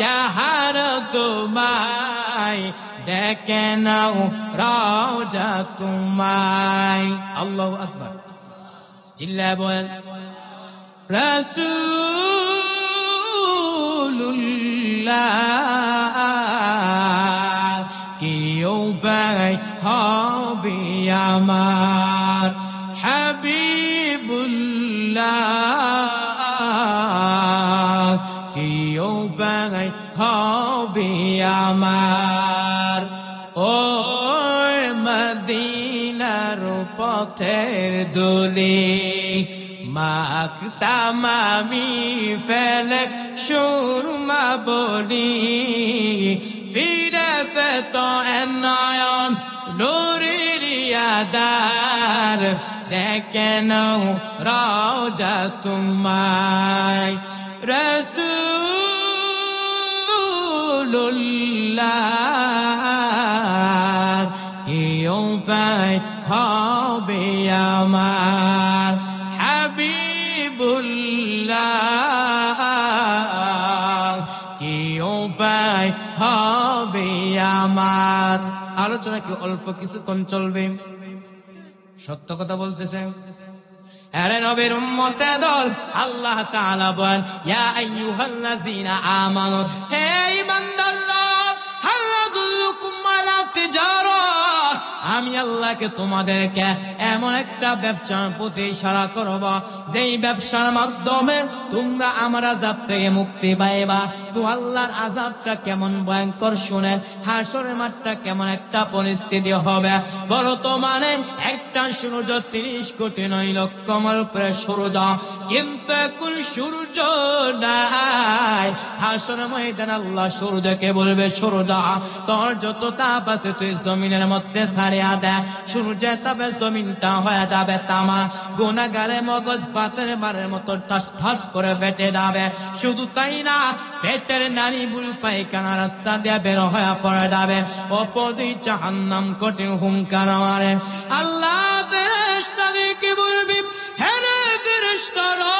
চাহার তোমায়, দেখে নাও রওজা তোমায়। আল্লাহু আকবার, চিল্লায় বলেন রাসূলুল্লাহ, কি উপায় হবে আমার হাবিবুল্লাহ, কি উপায় হবে আমার। ও মদিনার পথের দুলি, মাখতাম আমি ফেলে সুরমা বলি, ফিরে পেত নয়ন নূরের আধার, দেখে নাও রওজা তোমায়। রাসূলুল্লাহ, কি উপায় হবে আমার হাবিবুল্লাহ, কি উপায় হবে আমার। আলোচনা কি অল্প কিছুক্ষণ চলবে? সত্য কথা বলতেছেন। আরে নবীর উম্মতের দল, আল্লাহ তাআলা বলেন, ইয়া আইয়ুহাল্লাযীনা আমানু, হে ঈমানদাররা, হাল আদুল্লুকুম আলা তিজারা, আমি আল্লাহকে তোমাদেরকে এমন একটা ব্যবসার প্রতি ইশারা করব, যেই ব্যবসার মাধ্যমে তোমরা আমার আযাব থেকে মুক্তি পাইবা। তো আল্লাহর আযাবটা কেমন ভয়ঙ্কর শুনেন, হাসরের মাঠটা কেমন একটা পরিস্থিতি হবে। বর্তমানে একটা সূর্য 30 কোটি 9 লক্ষ মাইল উপরে সূর্য, কিন্তু এখন সূর্য নাই। হাসরের ময়দানে আল্লাহ সূর্যকে বলবে, সূর্য, তোর যত তাপ আছে তুই জমিনের মধ্যে ছাড়িয়া দে। সূর্যের তাপে জমিনটা হয়ে যাবে তামা, গুনাহগারে মগজ পাতের মারের মতো ঠাস ঠাস করে ফেটে যাবে। শুধু তাই না, পেটের নারী বুড়ি পায়খানা রাস্তা দিয়ে বের হয়ে পড়ে যাবে। অপদি জাহান্নাম কঠিন হুঙ্কার মারে। আল্লাহ ফেরেশতাদেরকে বলবি, হে রে ফেরেশতারা,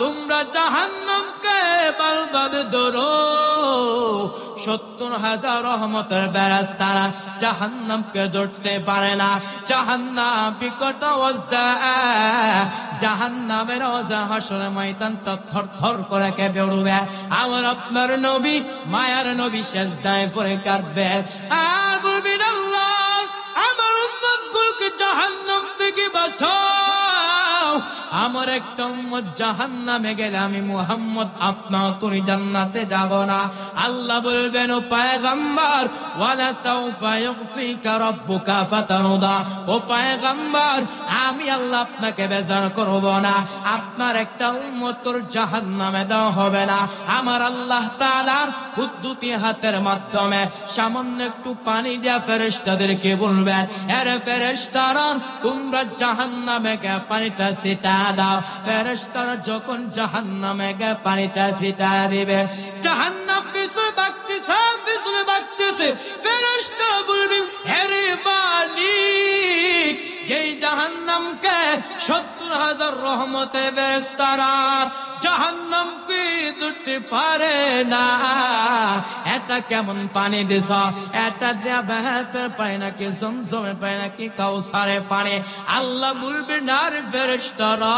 তোমরা জাহান্নামকে ভালোভাবে ধরো। 70,000 রহমতের ফেরেশতারা জাহান্নামকে ধরতে পারে না। জাহান্নাম বিকট অবস্থা, জাহান্নামের ওজা হাসরের ময়দানটা থরথর করে কেঁপে উঠবে। আমার আপনার নবী, মায়ার নবী সেজদায় পড়ে কাঁদবে আর বলবেন, আল্লাহ, আমার উম্মতগুলোকে জাহান্নাম থেকে বাঁচাও। আমার একটা উম্মত জাহান্নামে গেলে আমি মুহাম্মদ আপনার তুমি জান্নাতে যাব না। আল্লাহ বলবেন ও পয়গম্বর ওয়ালা সাউফা ইউতিকা রাব্বুকা ফাতারদা, ও পয়গম্বর আমি আল্লাহ আপনাকে বেজার করব না, আপনার একটা উম্মতর জাহান্নামে দেওয়া হবে না। আমার আল্লাহ তাআলার কুদরতি হাতের মাধ্যমে সামান্য একটু পানি দিয়া ফেরেশতাদেরকে বলবেন, আরে ফেরেশতারা তোমরা জাহান্নামে গিয়ে পানিটা ছিটা দাও। ফেরেশতারা যখন জাহান্নামে গিয়ে পানিটা ছিটা দিবে, জাহান্নাম পিছনে বাগতেছে, ফেরেশতারা বলবেন, আরে মালিক, যেই জাহান্নামকে 70,000 রহমতে ফেরেশতারা জাহান্নামকে ধরতে পারে না, এটা কেমন পানি দিছ? এটা দেয়া বেহেতের পায় নাকি জমজমে পায় নাকি কাউসারে পানি? আল্লাহ বলবে না রে ফেরেশতারা,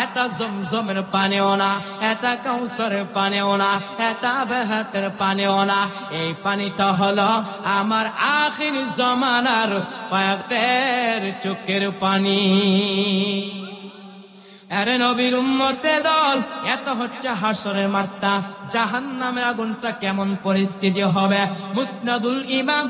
এটা জমজমের পানিও না, এটা কাউসারের পানিও না, এটা বেহেতের পানিও না, এই পানিটা হলো আমার আখির জামানার পয়গম্বরের চোখের পানি। আরে নবীর উম্মতের দল, এত হচ্ছে হাসরের মাঠটা, জাহান্নামের আগুনটা কেমন পরিস্থিতি হবে। মুসনাদুল ইমাম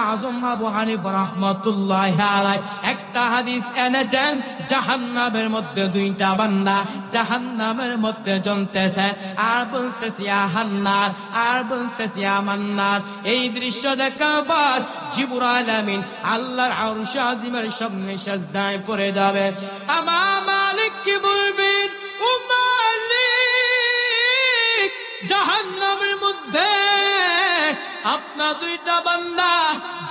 আযম আবু হানিফা রাহমাতুল্লাহি আলাইহি একটা হাদিস এনেছেন, জাহান্নামের মধ্যে দুইটা বান্দা জাহান্নামের মধ্যে জ্বলতেছে, আর বলতেছে ইয়া হান্নার, আর বলতেছে ইয়া মান্নার। এই দৃশ্য দেখার পর জিবরাইল আমিন আল্লাহর আরশ আজিমের সামনে সিজদায় পড়ে যাবে। আমার মালিক কি বলবেন, ও মালিক, জাহান্নামের মধ্যে আপনার দুইটা বান্দা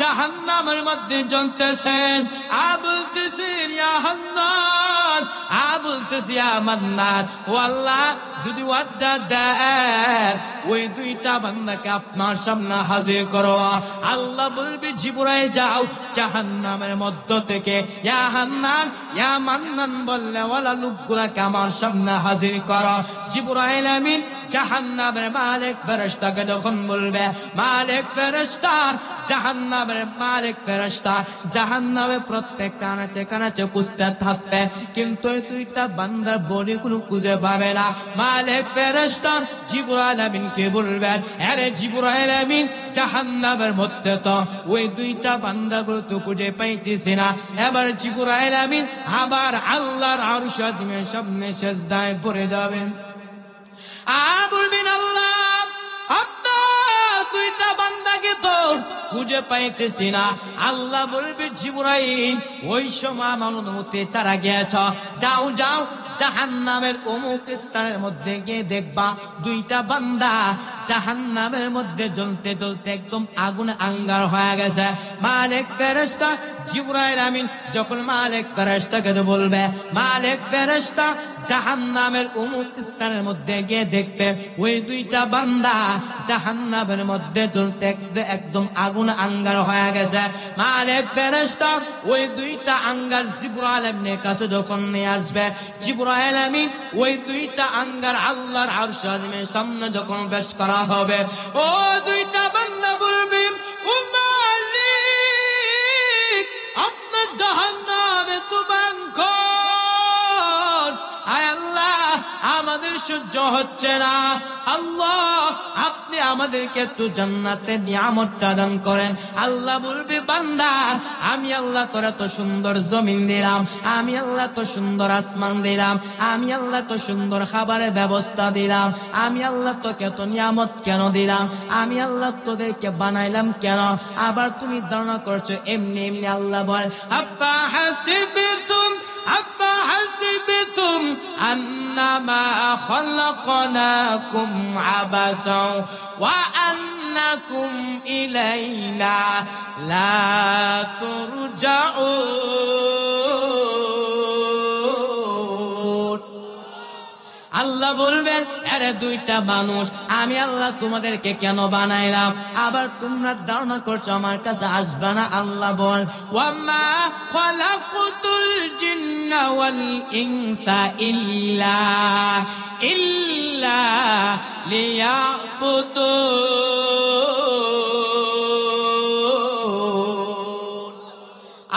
জাহান্নামের মধ্যে জ্বলতেছেন, আর বলতেছেন ইয়া হান্নান, আর বলতেছি ইয়া মান্নান। ও আল্লাহ, যদি ওয়াদা দেন ওই দুইটা বান্দাকে আপনার সামনে হাজির করো। আল্লাহ বলবে জিবরাইল যাও জাহান্নামের মধ্য থেকে ইয়া হান্নান ইয়া মান্নান বললে ওয়ালা লোকগুলাকে আমার সামনে হাজির করো। জিবরাইল আমিন জাহান্নামের মালিক ফেরেশতাকে যখন বলবে, মালিক ফেরেশতা, জাহান্নামের মালিক ফেরেশতা জাহান্নামে প্রত্যেকটা আনাচে কানাচে খুঁজতে থাকবে, কিন্তু এই দুইটা বান্দার বডি কোনো খুঁজে পাবে না। মালিক ফেরেশতা জিবরাইল আমিনকে বলবেন, আরে জিবরাইল আমিন, জাহান্নামের মধ্যে তো ওই দুইটা বান্দাগুলো তো খুঁজে পাইতেছি না। এবার জিবরাইল আমিন আবার আল্লাহর আরশ আজিমের সামনে সিজদায় পড়ে যাবেন, আর বলবেন আল্লাহ, আপনার দুইটা বান্দাকে তো খুঁজে পাইতেছি না। আল্লাহ বলবে জিবরাইল, ওই সময় আমার অনুমতি ছাড়া গিয়েছ, যাও যাও জাহান্নামের অমুক স্থানের মধ্যে গিয়ে দেখবা দুইটা বান্দা জাহান্নামের মধ্যে জ্বলতে জ্বলতে একদম আগুন আঙ্গার হয়ে গেছে। মালিক ফেরেশতা জিবরাইল আমিন যখন মালিক ফেরেশতাকে বলবে, মালিক ফেরেশতা জাহান্নামের অমুক স্থানের মধ্যে গিয়ে দেখবে ওই দুইটা বান্দা জাহান্নামের মধ্যে জ্বলতে একদম আগুন আঙ্গার হয়ে গেছে। মালিক ফেরেশতা ওই দুইটা আঙ্গার জিবরাইল আমিনের কাছে যখন নিয়ে আসবে, জিবরাইল আমিন ওই দুইটা আঙ্গার আল্লাহর আরশ আজিমের সামনে যখন পেশ করা হবে, ও দুইটা বান্দা বলবে, ও মালিক, আপনার জাহান্নামে তো ভয়ঙ্কর, আয় আল্লাহ আমাদের সহ্য হচ্ছে না, আল্লাহ আপনি আমাদেরকে একটু জান্নাতের নিয়ামতটা দান করেন। আল্লাহ বলবে, বান্দা আমি আল্লাহ তোরা তো সুন্দর জমিন দিলাম, আমি আল্লাহ তো সুন্দর আসমান দিলাম, আমি আল্লাহ তো সুন্দর খাবারের ব্যবস্থা দিলাম, আমি আল্লাহ তোকে এত নিয়ামত কেন দিলাম, আমি আল্লাহ তোদেরকে বানাইলাম কেন, আবার তুমি ধারণা করছো এমনি এমনি? আল্লাহ বল, আফা হাসিবতুম আন্নামা খালাকনাকুম আবাসা ওয়া আন্নাকুম ইলাইনা লা তুরজাউন। আল্লাহ বলবেন, আরে দুইটা মানুষ আমি আল্লাহ তোমাদেরকে কেন বানাইলাম, আবার তোমরা ধারণা করছো আমার কাছে আসবে না? আল্লাহ বল, ওয়ামা খালাকুতুল জিন্না ওয়াল ইনসা ইল্লা লিয়াবুদুন।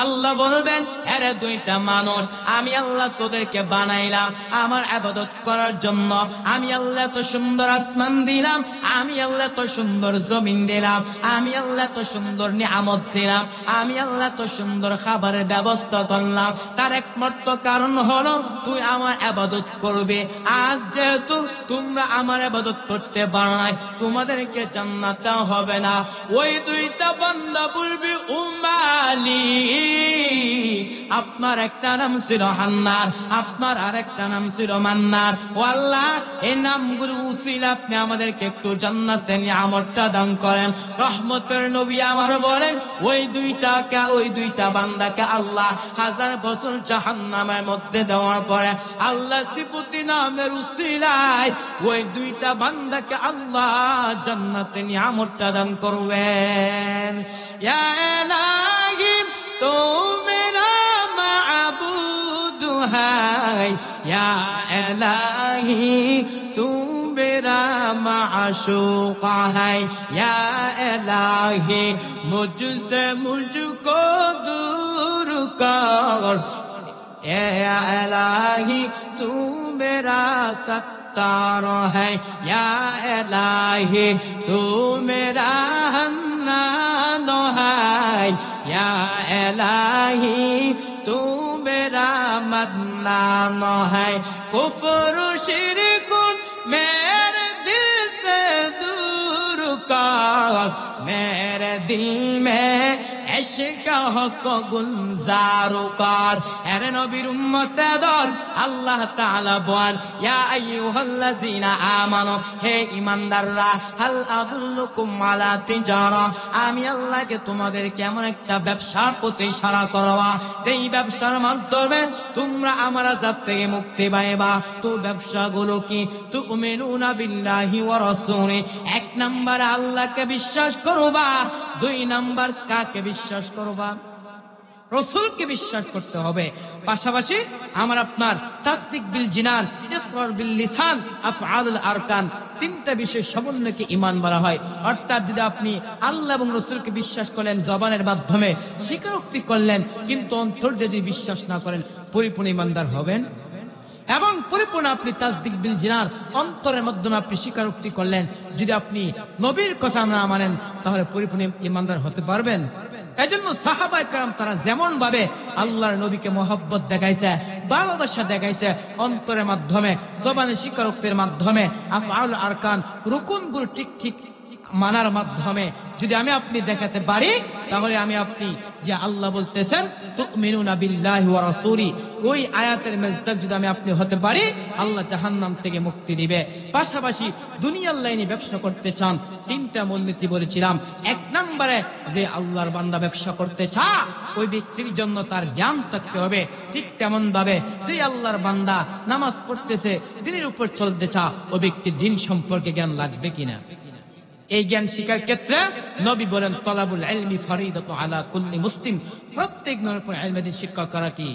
আল্লাহ বলবেন, এরে দুইটা মানুষ আমি আল্লাহ তোদেরকে বানাইলাম আমার ইবাদত করার জন্য। আমি আল্লাহ এত সুন্দর আসমান দিলাম, আমি আল্লাহ এত সুন্দর জমিন দিলাম, আমি আল্লাহ এত সুন্দর নিয়ামত দিলাম, আমি আল্লাহ এত সুন্দর খাবারের ব্যবস্থা করলাম। তার একমাত্র কারণ হলো তুই আমার ইবাদত করবে। আজ যেহেতু তোমরা আমার ইবাদত করতে পারো নাই, তোমাদেরকে জান্নাত দেওয়া হবে না। ওই দুইটা বান্দা বলবে ও মালিক, আপনার একটা নাম ছিল হান্নান, আপনার আরেকটা নাম ছিল মান্নান। ও আল্লাহ, এই নামগুলো উসিলা আপনি আমাদেরকে একটু জান্নাতে নিয়ামতটা দান করেন। রহমতের নবী আমার বলেন ওই দুইটা বান্দাকে আল্লাহ 1000 বছর জাহান্নামের মধ্যে দেওয়ার পরে আল্লাহ সিফতি নামের উসিলায় ওই দুইটা বান্দাকে আল্লাহ জান্নাতে নিয়ামতটা দান করবেন। ইয়া ইলাহি তো মেরা মাবুদ হায়, ইয়া ইলাহি তু मेरा माशूक है, या इलाही मुझसे मुझको दूर कर, या इलाही तू मेरा सत्तार है, या इलाही तू मेरा हन्नान है, या इलाही तू मेरा मन्नान है। कुफ्र शिरक मेरे दिल से दूर कर, मेरे दिल में इश्क हक गुलजार कर। এরে নবীর উম্মতদের আল্লাহ তাআলা বলেন ইয়া আইয়ুহাল্লাযিনা আমানু, হে ঈমানদাররা, হাল আদুল্লুকুম আলা তিজারা, আমি আল্লাহকে তোমাদের কেমন একটা ব্যবসার প্রতি ইশারা করবা যেই ব্যবসার মাধ্যমে তোমরা আমার আযাব থেকে মুক্তি পাইবা। তো ব্যবসাগুলো কি? তুমিনুনা বিল্লাহি ওয়া রাসূলি, 1 নাম্বার আল্লাহকে বিশ্বাস করবা, 2 নাম্বার কাকে বিশ্বাস করবা? রাসূলকে বিশ্বাস করতে হবে। পাশাপাশি আমার আপনার তাসদিক বিল জিনান, ইকরার বিল লিসান, আফআলুল আরকান, 3টা বিষয় সমন্বয়কে ঈমান বলা হয়। অর্থাৎ যদি আপনি আল্লাহ এবং রাসূলকে বিশ্বাস করলেন জবানের মাধ্যমে, স্বীকারোক্তি করলেন, কিন্তু অন্তর দিয়ে যদি বিশ্বাস না করেন, পরিপূর্ণ ঈমানদার হবেন? এবং পরিপূর্ণ আপনি তাসদিক বিল জিনান, অন্তরের মাধ্যমে আপনি স্বীকারোক্তি করলেন, যদি আপনি নবীর কথা না মানেন, তাহলে পরিপূর্ণ ঈমানদার হতে পারবেন? এজন্য সাহাবায়ে কেরাম তারা যেমন ভাবে আল্লাহর নবীকে মহব্বত দেখাইছে, ভালোবাসা দেখাইছে, অন্তরের মাধ্যমে, জবানে স্বীকারোক্তির মাধ্যমে, আফআল আরকান রুকুনগুলো ঠিক মানার মাধ্যমে যদি আমি আপনি দেখাতে পারি, তাহলে আমি আপনি যে আল্লাহ বলতেছেন তুমিনুনা বিল্লাহি ওয়া রাসূলি, ওই আয়াতের মেজদাক যদি আমি আপনি হতে পারি, আল্লাহ জাহান্নাম থেকে মুক্তি দিবে। পাশাপাশি দুনিয়ার লাইনে ব্যবসা করতে চান, 3টা মূলনীতি বলেছিলাম। 1 নম্বরে যে আল্লাহর বান্দা ব্যবসা করতে চায়, ওই ব্যক্তির জন্য তার জ্ঞান থাকতে হবে। ঠিক তেমন ভাবে যে আল্লাহর বান্দা নামাজ পড়তেছে, দিনের উপর চলতে চায়, ওই ব্যক্তির দিন সম্পর্কে জ্ঞান লাগবে কিনা। এই জ্ঞান শিকার ক্ষেত্রে নবী বলেন তলাবুল ইলমি ফরিদাতু আলা কুল্লি মুসলিম, প্রত্যেক নরের উপর ইলমের শিক্ষা করা কি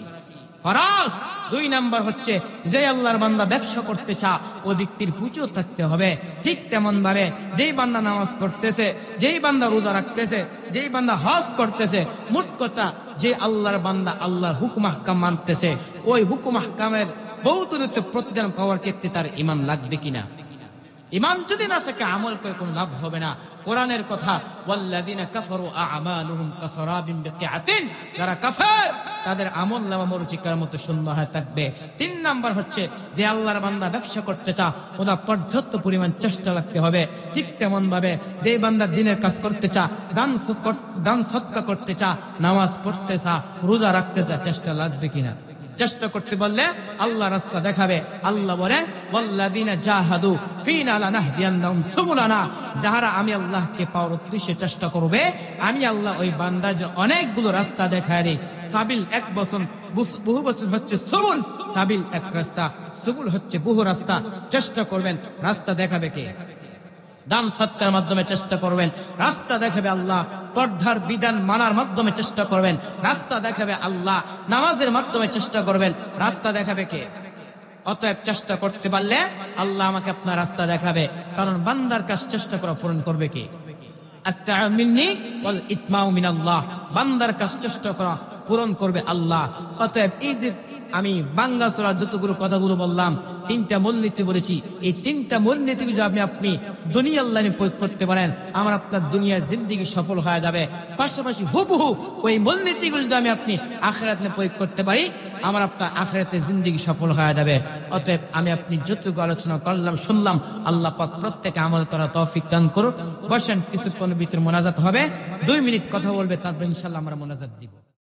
ফরজ। 2 নাম্বার হচ্ছে যে আল্লাহর বান্দা ব্যবসা করতে চায়, ওই ব্যক্তির পুঁজিও থাকতে হবে। ঠিক তেমন ভাবে যেই বান্দা নামাজ পড়তেছে, যেই বান্দা রোজা রাখতেছে, যেই বান্দা হজ করতেছে, মোট কথা যে আল্লাহর বান্দা আল্লাহর হুকুম আহকাম মানতেছে, ওই হুকুম আহকামের বহুদূরত্ব প্রতিদান পাওয়ার ক্ষেত্রে তার ঈমান লাগবে কিনা। ঈমান যদি না থাকে, আমল করে কোনো লাভ হবে না। কোরআনের কথা ওয়াল্লাযিনা কাফারু আ'মালুহুম কাসারাবিন বিকিআতিন, যারা কাফের তাদের আমল নামা মরুচিকার মতো শূন্য হয়ে থাকবে। 3 নাম্বার হচ্ছে যে আল্লাহর বান্দা ব্যবসা করতে চা, ওটা পর্যাপ্ত পরিমাণ চেষ্টা লাগতে হবে। ঠিক তেমন ভাবে যে বান্দা দিনের কাজ করতে চা, দান সদকা করতে চা, নামাজ পড়তে চা, রোজা রাখতে চা, চেষ্টা লাগবে কিনা। চেষ্টা করতে বললে আল্লাহ রাস্তা দেখাবে। আল্লাহ বলেন ওয়াল্লাযিনা জাহাদু ফিনা লানাহদিয়ান্নাহুম সুবুলানা, যারা আমি আল্লাহকে পাওয়ার উদ্দেশ্যে চেষ্টা করবে, আমি আল্লাহ ওই বান্দাকে অনেকগুলো রাস্তা দেখায় দেই। সাবিল 1 বছর, বহু বছর হচ্ছে সুবুল। সাবিল 1 রাস্তা, সুবুল হচ্ছে বহু রাস্তা। চেষ্টা করবেন, রাস্তা দেখাবে কে? দান সৎকার মাধ্যমে চেষ্টা করবেন, রাস্তা দেখাবে আল্লাহ। পর্দার বিধান মানার মাধ্যমে চেষ্টা করবেন, রাস্তা দেখাবে আল্লাহ। নামাজের মাধ্যমে চেষ্টা করবেন, রাস্তা দেখাবে কে? অতএব চেষ্টা করতে পারলে আল্লাহ আমাকে আপনার রাস্তা দেখাবে। কারণ বান্দার কাজ চেষ্টা করা পূরণ করবে কে? আস-সা'য়ু মিন্নি ওয়াল ইতমাউ মিনাল্লাহ। বান্দার কাজ চেষ্টা করা পূরণ করবে আল্লাহ। অতএব এই যে আমি বাঙ্গাসোরার যতগুলো কথাগুলো বললাম, 3টা মূলনীতি বলেছি, এই 3টা মূলনীতি যদি আপনি দুনিয়া আল্লাহ প্রয়োগ করতে পারেন, আমার আপনার দুনিয়ার জিন্দেগি সফল হয়ে যাবে। পাশাপাশি হুবহু ওই মূলনীতিগুলো যদি আপনি আখিরাতে প্রয়োগ করতে পারি, আমার আপনার আখিরাতে জিন্দেগি সফল হয়ে যাবে। অতএব আমি আপনি যতটুকু আলোচনা করলাম শুনলাম, আল্লাহ পাক প্রত্যেকে আমল করা তৌফিক দান করুন। বসেন, কিছুক্ষণ ভিতরে মোনাজাত হবে, 2 মিনিট কথা বলবে, তারপর ইনশাআল্লাহ আমরা মোনাজাত দিব।